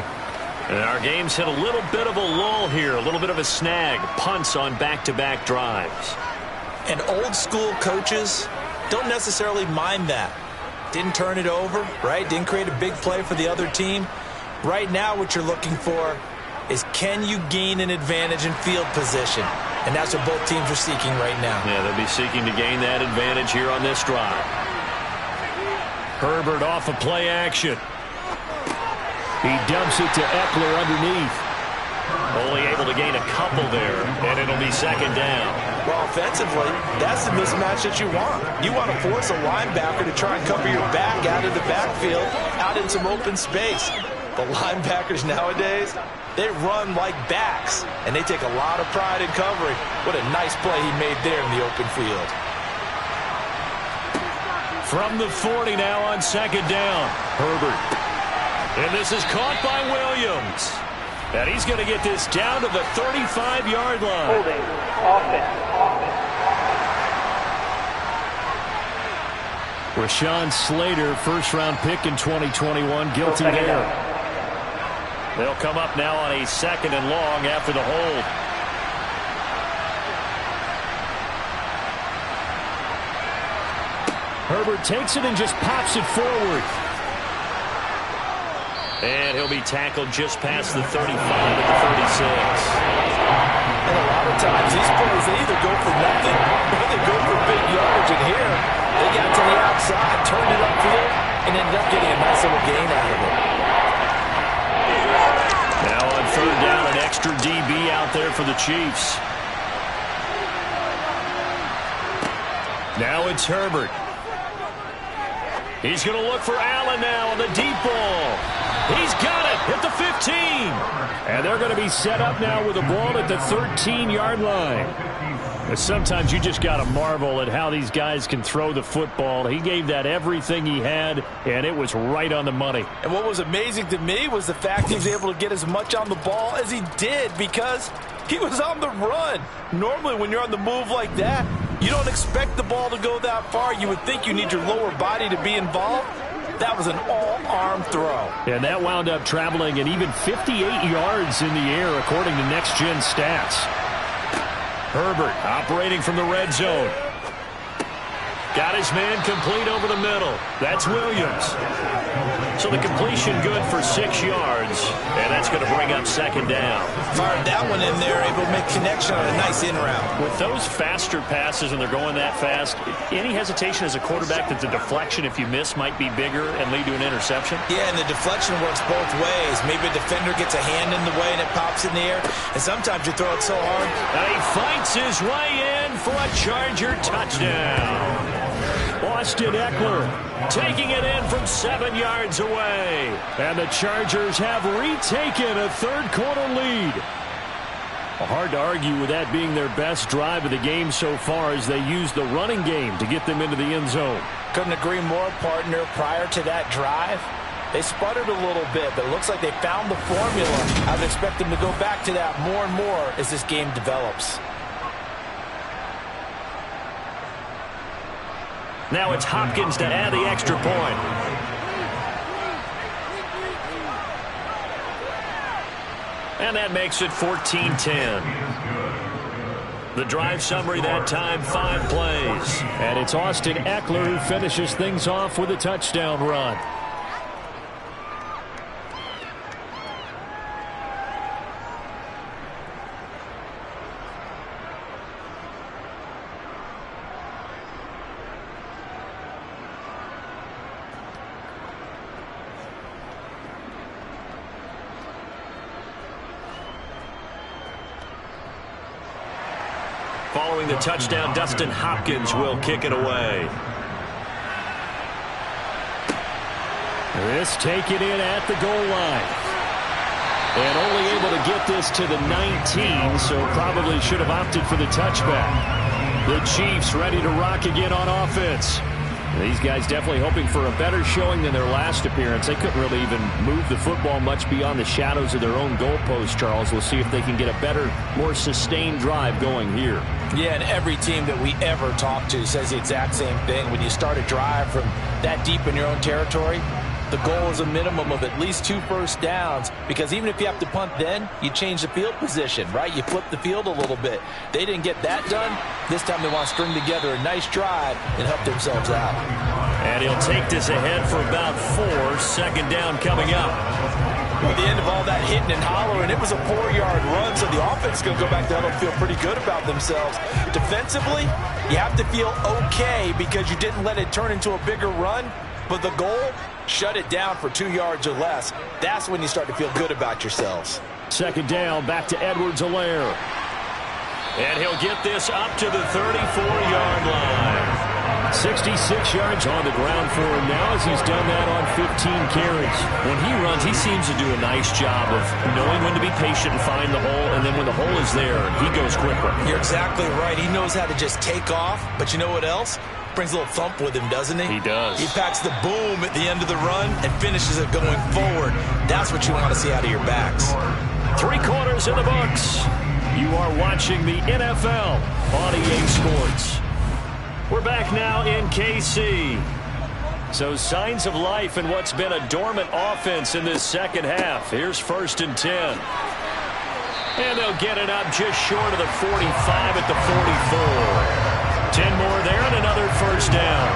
And our game's hit a little bit of a lull here, a little bit of a snag. Punts on back-to-back drives. And old school coaches don't necessarily mind that. Didn't turn it over, right? Didn't create a big play for the other team. Right now what you're looking for is, can you gain an advantage in field position? And that's what both teams are seeking right now. Yeah, they'll be seeking to gain that advantage here on this drive. Herbert off of play action. He dumps it to Eckler underneath. Only able to gain a couple there, and it'll be second down. Well, offensively, that's the mismatch that you want. You want to force a linebacker to try and cover your back out of the backfield, out in some open space. The linebackers nowadays, they run like backs, and they take a lot of pride in covering. What a nice play he made there in the open field. From the 40 now on second down. Herbert. And this is caught by Williams. And he's going to get this down to the 35-yard line. Holding. Offense. Rashawn Slater, first-round pick in 2021, guilty there. They'll come up now on a second and long after the hold. Herbert takes it and just pops it forward. And he'll be tackled just past the 35 at the 36. And a lot of times these plays, they either go for nothing or they go for big yardage. And here, they got to the outside, turned it upfield, and ended up getting a nice little gain out of it. Now on third down, an extra DB out there for the Chiefs. Now it's Herbert. He's going to look for Allen now on the deep ball. He's got it at the 15. And they're going to be set up now with the ball at the 13-yard line. Sometimes you just got to marvel at how these guys can throw the football. He gave that everything he had, and it was right on the money. And what was amazing to me was the fact he was able to get as much on the ball as he did because he was on the run. Normally when you're on the move like that, you don't expect the ball to go that far. You would think you need your lower body to be involved. That was an all-arm throw. And that wound up traveling an even 58 yards in the air, according to Next Gen Stats. Herbert operating from the red zone. Got his man complete over the middle. That's Williams. So the completion good for 6 yards, and that's going to bring up second down. Fired that one in there, able to make connection on a nice in route. With those faster passes and they're going that fast, any hesitation as a quarterback that the deflection, if you miss, might be bigger and lead to an interception? Yeah, and the deflection works both ways. Maybe a defender gets a hand in the way and it pops in the air, and sometimes you throw it so hard. And he fights his way in for a Charger touchdown. Austin Eckler taking it in from 7 yards away. And the Chargers have retaken a third-quarter lead. Hard to argue with that being their best drive of the game so far as they used the running game to get them into the end zone. Couldn't agree more, partner. Prior to that drive, they sputtered a little bit, but it looks like they found the formula. I would expect them to go back to that more and more as this game develops. Now it's Hopkins to add the extra point. And that makes it 14-10. The drive summary that time, 5 plays. And it's Austin Eckler who finishes things off with a touchdown run. Following the touchdown, Dustin Hopkins will kick it away. This taken in at the goal line. And only able to get this to the 19, so probably should have opted for the touchback. The Chiefs ready to rock again on offense. These guys definitely hoping for a better showing than their last appearance. They couldn't really even move the football much beyond the shadows of their own goalpost, Charles. We'll see if they can get a better, more sustained drive going here. Yeah, and every team that we ever talk to says the exact same thing. When you start a drive from that deep in your own territory, the goal is a minimum of at least 2 first downs, because even if you have to punt then, you change the field position, right? You flip the field a little bit. They didn't get that done. This time they want to string together a nice drive and help themselves out. And he'll take this ahead for about 4. Second down coming up. At the end of all that hitting and hollering, it was a 4-yard run, so the offense is going to go back down and feel pretty good about themselves. Defensively, you have to feel okay because you didn't let it turn into a bigger run, but the goal, shut it down for 2 yards or less. That's when you start to feel good about yourselves. Second down, back to Edwards-Helaire. And he'll get this up to the 34-yard line. 66 yards on the ground for him now as he's done that on 15 carries. When he runs, he seems to do a nice job of knowing when to be patient and find the hole, and then when the hole is there, he goes quicker. You're exactly right. He knows how to just take off, but you know what else? Brings a little thump with him, doesn't he? He does. He packs the boom at the end of the run and finishes it going forward. That's what you want to see out of your backs. 3 quarters in the books. You are watching the NFL on EA Sports. We're back now in KC. So signs of life in what's been a dormant offense in this second half. Here's 1st and 10. And they'll get it up just short of the 45 at the 44. 10 more there and another first down.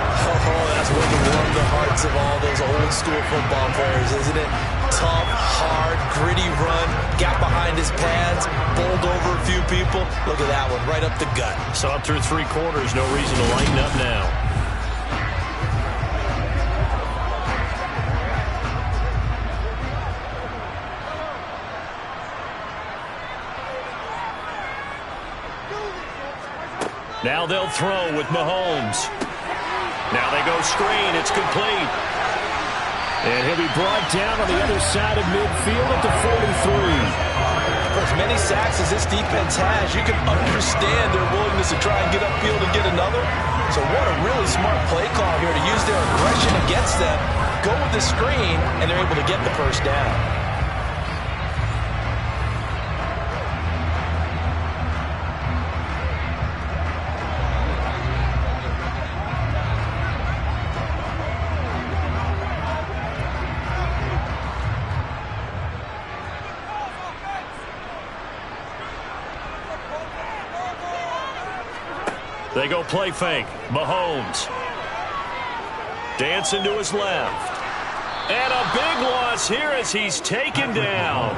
Oh, that's one to warm the hearts of all those old school football players, isn't it? Tough, hard, gritty run, got behind his pads, bowled over a few people. Look at that one, right up the gut. Saw it through 3 quarters, no reason to lighten up now. Now they'll throw with Mahomes. Now they go screen. It's complete. And he'll be brought down on the other side of midfield at the 43. For as many sacks as this defense has, you can understand their willingness to try and get upfield and get another. So what a really smart play call here to use their aggression against them, go with the screen, and they're able to get the first down. They go play fake. Mahomes. Dancing to his left. And a big loss here as he's taken down.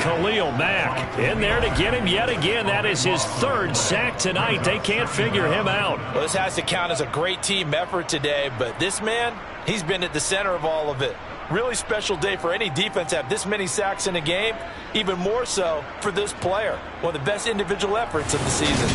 Khalil Mack in there to get him yet again. That is his 3rd sack tonight. They can't figure him out. Well, this has to count as a great team effort today, but this man, he's been at the center of all of it. Really special day for any defense to have this many sacks in a game. Even more so for this player. One of the best individual efforts of the season.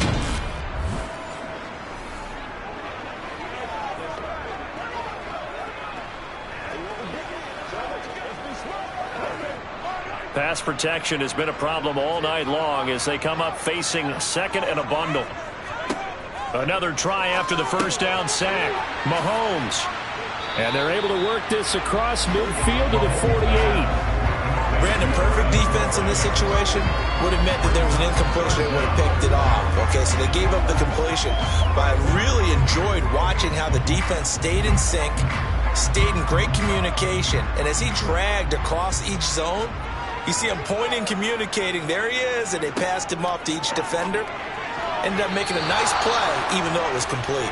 Pass protection has been a problem all night long as they come up facing 2nd and a bundle. Another try after the first down sack. Mahomes. And they're able to work this across midfield to the 48. Brandon, perfect defense in this situation would have meant that there was an incompletion. They would have picked it off. Okay, so they gave up the completion. But I really enjoyed watching how the defense stayed in sync, stayed in great communication. And as he dragged across each zone, you see him pointing, communicating. There he is, and they passed him off to each defender. Ended up making a nice play, even though it was complete.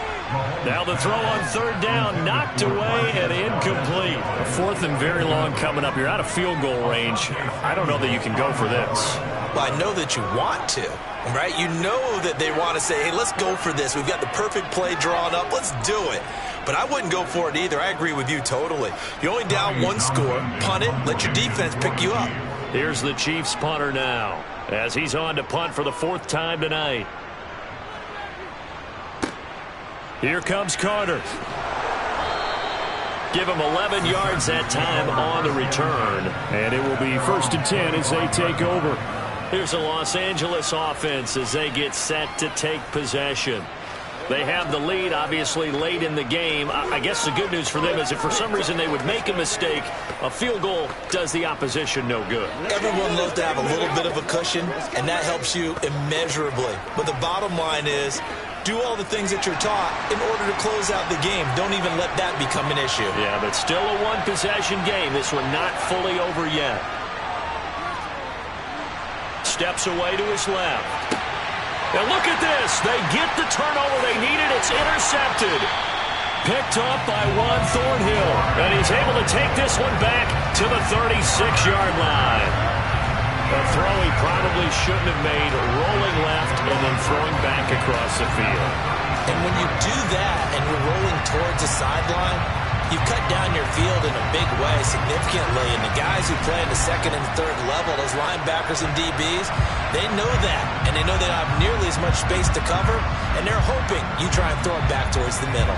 Now the throw on 3rd down, knocked away and incomplete. A 4th and very long coming up. You're out of field goal range. I don't know that you can go for this. Well, I know that you want to, right? You know that they want to say, hey, let's go for this. We've got the perfect play drawn up. Let's do it. But I wouldn't go for it either. I agree with you totally. You're only down 1 score. Punt it. Let your defense pick you up. Here's the Chiefs punter now as he's on to punt for the 4th time tonight. Here comes Carter. Give him 11 yards that time on the return. And it will be 1st and 10 as they take over. Here's the Los Angeles offense as they get set to take possession. They have the lead, obviously, late in the game. I guess the good news for them is if for some reason they would make a mistake, a field goal does the opposition no good. Everyone loves to have a little bit of a cushion, and that helps you immeasurably. But the bottom line is, do all the things that you're taught in order to close out the game. Don't even let that become an issue. Yeah, but still a one-possession game. This one not fully over yet. Steps away to his left. Now look at this. They get the turnover they needed. It's intercepted. Picked up by Juan Thornhill. And he's able to take this one back to the 36-yard line. A throw he probably shouldn't have made, rolling left and then throwing back across the field. And when you do that and you're rolling towards the sideline, you cut down your field in a big way significantly. And the guys who play in the second and third level, those linebackers and DBs, they know that. And they know they don't have nearly as much space to cover. And they're hoping you try and throw it back towards the middle.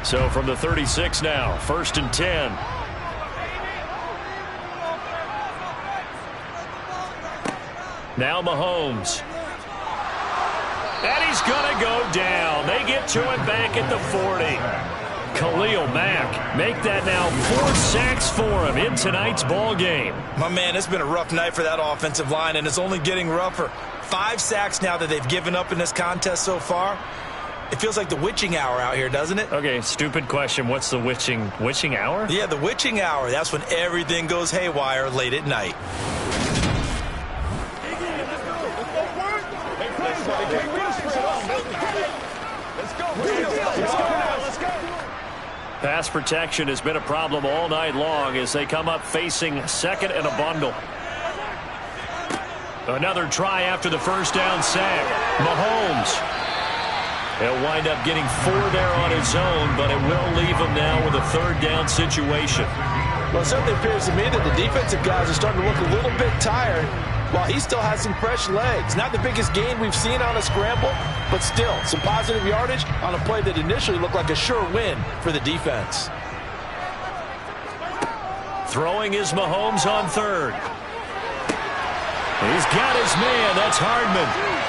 So from the 36 now, 1st and 10. Now Mahomes. And he's going to go down. They get to him back at the 40. Khalil Mack make that now 4 sacks for him in tonight's ball game. My man, it's been a rough night for that offensive line, and it's only getting rougher. 5 sacks now that they've given up in this contest so far. It feels like the witching hour out here, doesn't it? Okay, stupid question. What's the witching hour? Yeah, the witching hour. That's when everything goes haywire late at night. Pass protection has been a problem all night long as they come up facing second and a bundle. Another try after the first down sack. Mahomes. He'll wind up getting 4 there on his own, but it will leave him now with a 3rd down situation. Well, it certainly appears to me that the defensive guys are starting to look a little bit tired while he still has some fresh legs. Not the biggest gain we've seen on a scramble, but still some positive yardage on a play that initially looked like a sure win for the defense. Throwing is Mahomes on 3rd. He's got his man. That's Hardman.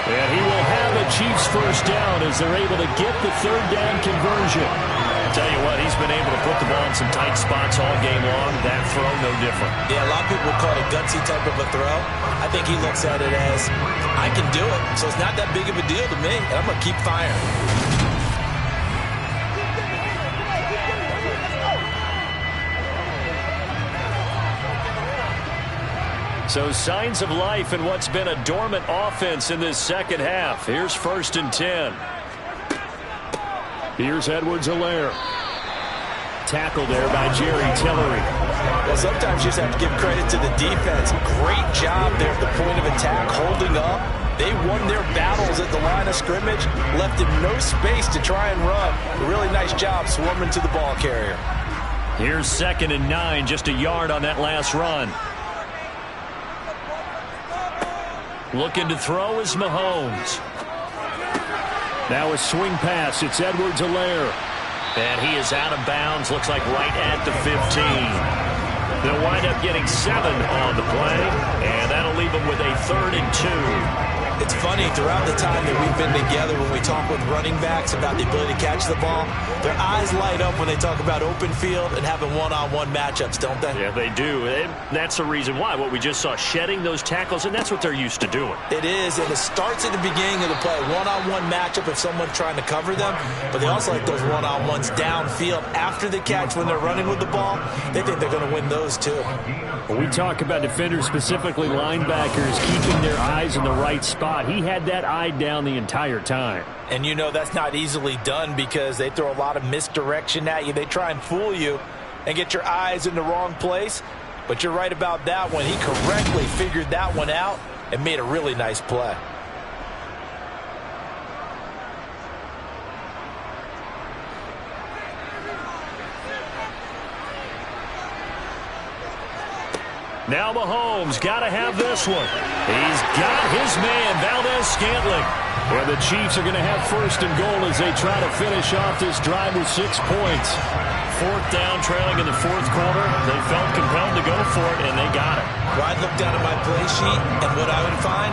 And he will have a Chiefs first down as they're able to get the 3rd down conversion. Tell you what, he's been able to put the ball in some tight spots all game long. That throw, no different. Yeah, a lot of people call it a gutsy type of a throw. I think he looks at it as, I can do it, so it's not that big of a deal to me, and I'm going to keep firing. So signs of life in what's been a dormant offense in this second half. Here's 1st and 10. Here's Edwards-Helaire. Tackle there by Jerry Tillery. Well, sometimes you just have to give credit to the defense. Great job there at the point of attack, holding up. They won their battles at the line of scrimmage, left him no space to try and run. A really nice job swarming to the ball carrier. Here's 2nd and 9, just a yard on that last run. Looking to throw is Mahomes. Now a swing pass. It's Edwards-Helaire. And he is out of bounds. Looks like right at the 15. They'll wind up getting 7 on the play. And that'll leave them with a 3rd and 2. It's funny, throughout the time that we've been together, when we talk with running backs about the ability to catch the ball, their eyes light up when they talk about open field and having one-on-one matchups, don't they? Yeah, they do. And that's the reason why. What we just saw, shedding those tackles, and that's what they're used to doing. It is, and it starts at the beginning of the play. One-on-one matchup if someone's trying to cover them, but they also like those one-on-ones downfield after the catch when they're running with the ball. They think they're going to win those, too. When we talk about defenders, specifically linebackers, keeping their eyes in the right spot. He had that eye down the entire time. And you know that's not easily done because they throw a lot of misdirection at you. They try and fool you and get your eyes in the wrong place. But you're right about that one. He correctly figured that one out and made a really nice play. Now Mahomes got to have this one. He's got his man, Valdez-Scantling. And the Chiefs are going to have first and goal as they try to finish off this drive with 6 points. Fourth down, trailing in the fourth quarter. They felt compelled to go for it, and they got it. Well, I'd look down at my play sheet, and what I would find,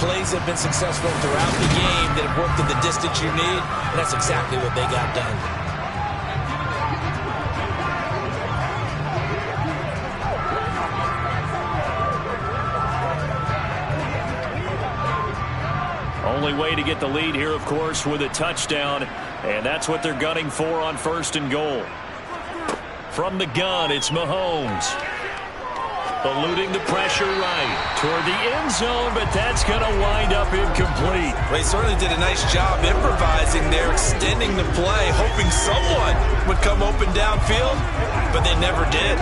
plays have been successful throughout the game that have worked in the distance you need, and that's exactly what they got done. Only way to get the lead here, of course, with a touchdown, and that's what they're gunning for on first and goal. From the gun, it's Mahomes. Eluding the pressure right toward the end zone, but that's going to wind up incomplete. Well, he certainly did a nice job improvising there, extending the play, hoping someone would come open downfield, but they never did.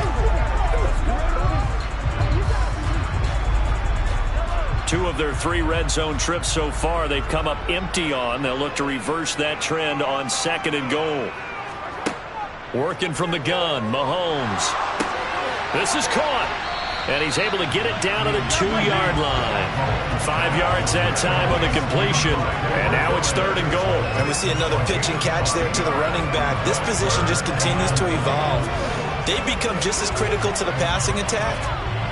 2 of their 3 red zone trips so far, they've come up empty on. They'll look to reverse that trend on second and goal. Working from the gun, Mahomes. This is caught, and he's able to get it down to the 2-yard line. 5 yards that time on the completion, and now it's third and goal. And we see another pitch and catch there to the running back. This position just continues to evolve. They become just as critical to the passing attack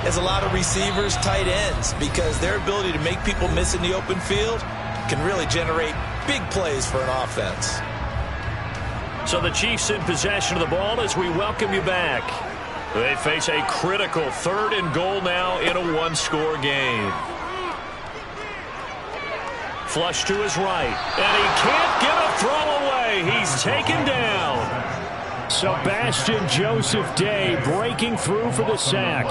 as a lot of receivers, tight ends, because their ability to make people miss in the open field can really generate big plays for an offense. So the Chiefs in possession of the ball as we welcome you back. They face a critical third and goal now in a 1-score game. Flush to his right, and he can't get a throw away. He's taken down. Sebastian Joseph Day breaking through for the sack.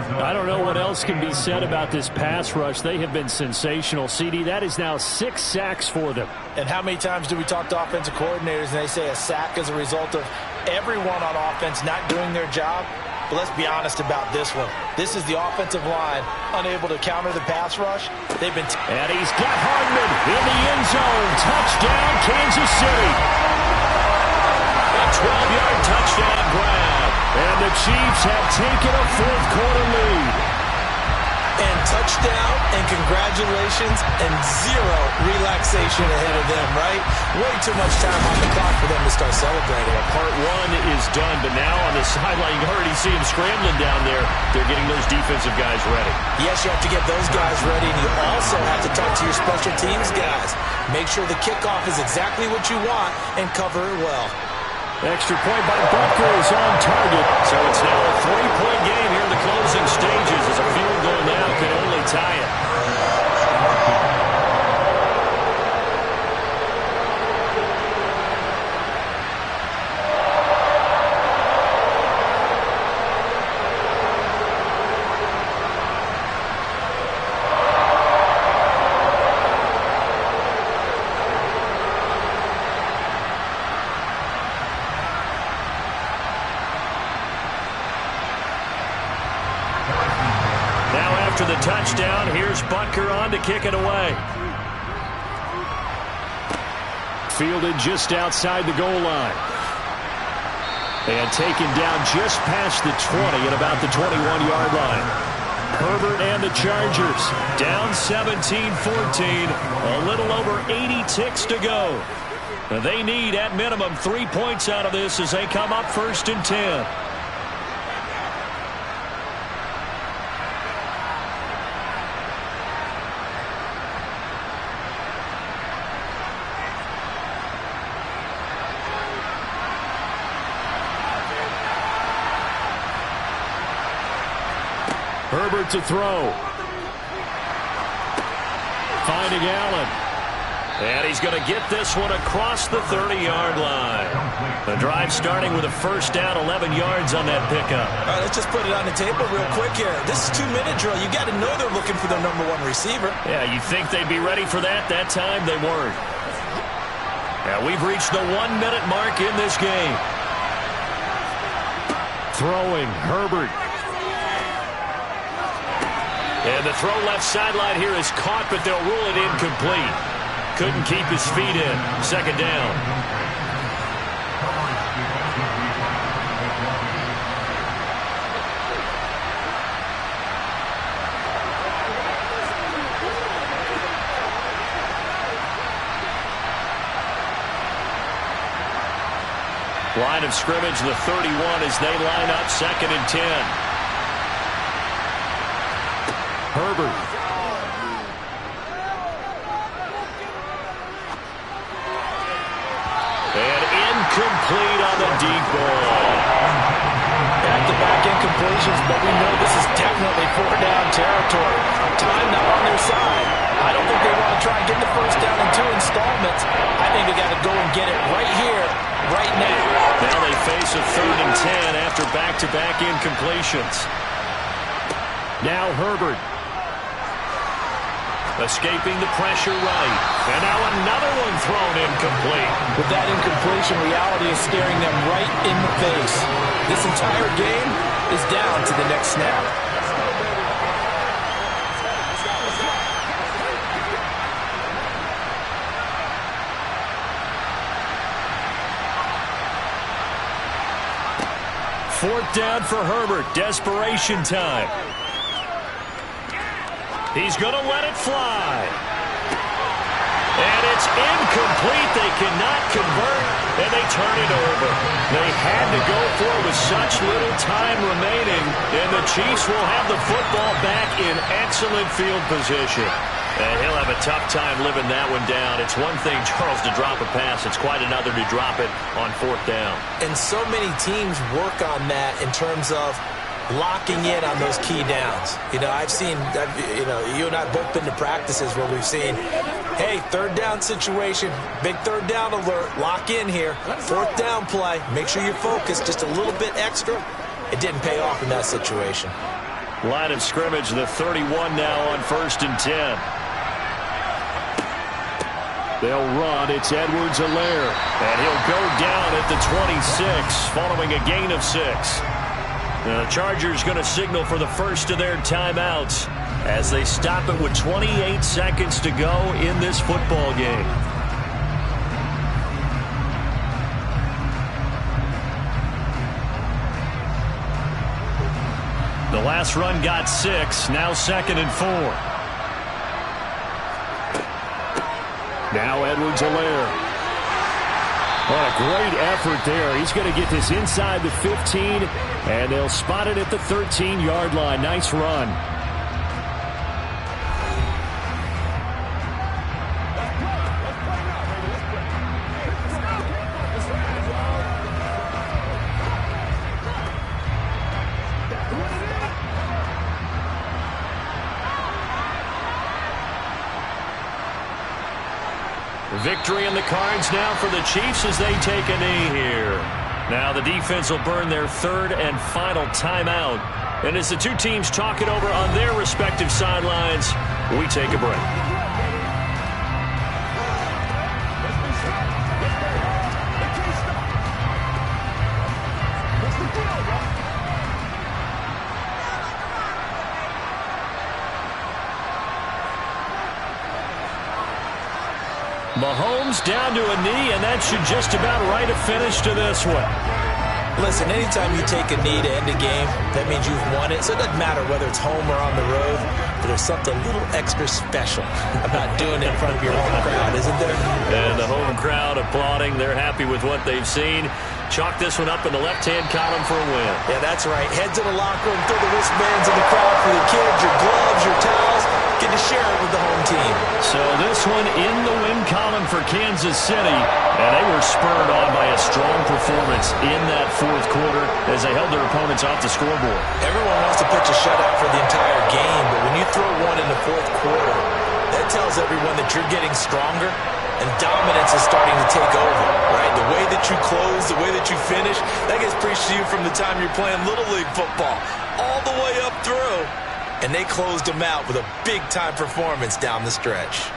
I don't know what else can be said about this pass rush. They have been sensational. CD, that is now 6 sacks for them. And how many times do we talk to offensive coordinators and they say a sack is a result of everyone on offense not doing their job? But let's be honest about this one. This is the offensive line unable to counter the pass rush. They've been... And he's got Hardman in the end zone. Touchdown, Kansas City. A 12-yard touchdown grab. And the Chiefs have taken a fourth-quarter lead. And touchdown and congratulations and 0 relaxation ahead of them, right? Way too much time on the clock for them to start celebrating. Part 1 is done, but now on the sideline, you already see him scrambling down there. They're getting those defensive guys ready. Yes, you have to get those guys ready, and you also have to talk to your special teams guys. Make sure the kickoff is exactly what you want and cover it well. Extra point by Butker is on target. So it's now a 3-point game here in the closing stages as a field goal now can only tie it. After the touchdown, here's Butker on to kick it away. Fielded just outside the goal line. And taken down just past the 20 at about the 21-yard line. Herbert and the Chargers down 17-14. A little over 80 ticks to go. They need, at minimum, 3 points out of this as they come up first and 10. Herbert to throw. Finding Allen. And he's going to get this one across the 30-yard line. The drive starting with a first down, 11 yards on that pickup. All right, let's just put it on the table real quick here. This is 2-minute drill. You got to know they're looking for their number 1 receiver. Yeah, you think they'd be ready for that? That time they weren't. Now we've reached the 1-minute mark in this game. Throwing, Herbert. And the throw left sideline here is caught, but they'll rule it incomplete. Couldn't keep his feet in. Second down. Line of scrimmage, the 31 as they line up 2nd and 10. Herbert. And incomplete on the deep ball. Back-to-back incompletions, but we know this is definitely 4-down territory. Time not on their side. I don't think they want to try and get the first down in 2 installments. I think they got to go and get it right here, right now. Now they face a 3rd and 10 after back-to-back incompletions. Now Herbert. Escaping the pressure right. And now another one thrown incomplete. With that incompletion, reality is staring them right in the face. This entire game is down to the next snap. Fourth down for Herbert. Desperation time. He's going to let it fly. And it's incomplete. They cannot convert, and they turn it over. They had to go for it with such little time remaining, and the Chiefs will have the football back in excellent field position. And he'll have a tough time living that one down. It's one thing, Charles, to drop a pass. It's quite another to drop it on 4th down. And so many teams work on that in terms of locking in on those key downs. You know, you and I have both been to practices where we've seen, hey, 3rd down situation, big 3rd down alert, lock in here, 4th down play, make sure you're focused just a little bit extra. It didn't pay off in that situation. Line of scrimmage, the 31 now on 1st and 10. They'll run. It's Edwards-Helaire. And he'll go down at the 26 following a gain of 6. The Chargers going to signal for the first of their timeouts as they stop it with 28 seconds to go in this football game. The last run got 6. Now 2nd and 4. Now Edwards-Helaire. What a great effort there. He's going to get this inside the 15, and they'll spot it at the 13-yard line. Nice run. Victory in the cards now for the Chiefs as they take a knee here. Now the defense will burn their 3rd and final timeout. And as the two teams talk it over on their respective sidelines, we take a break. Mahomes down to a knee, and that should just about write a finish to this one. Listen, anytime you take a knee to end a game, that means you've won it. So it doesn't matter whether it's home or on the road, but there's something a little extra special about doing it in front of your home crowd, isn't there? And the home crowd applauding. They're happy with what they've seen. Chalk this one up in the left-hand column for a win. Yeah, that's right. Head to the locker room, throw the wristbands in the crowd for the kids, your gloves, your towels. Get to share it with the home team. So this one in the win column for Kansas City, and they were spurred on by a strong performance in that 4th quarter as they held their opponents off the scoreboard. Everyone wants to pitch a shutout for the entire game, but when you throw one in the 4th quarter, that tells everyone that you're getting stronger and dominance is starting to take over, right? The way that you close, the way that you finish, that gets preached to you from the time you're playing Little League football all the way up through. And they closed them out with a big-time performance down the stretch.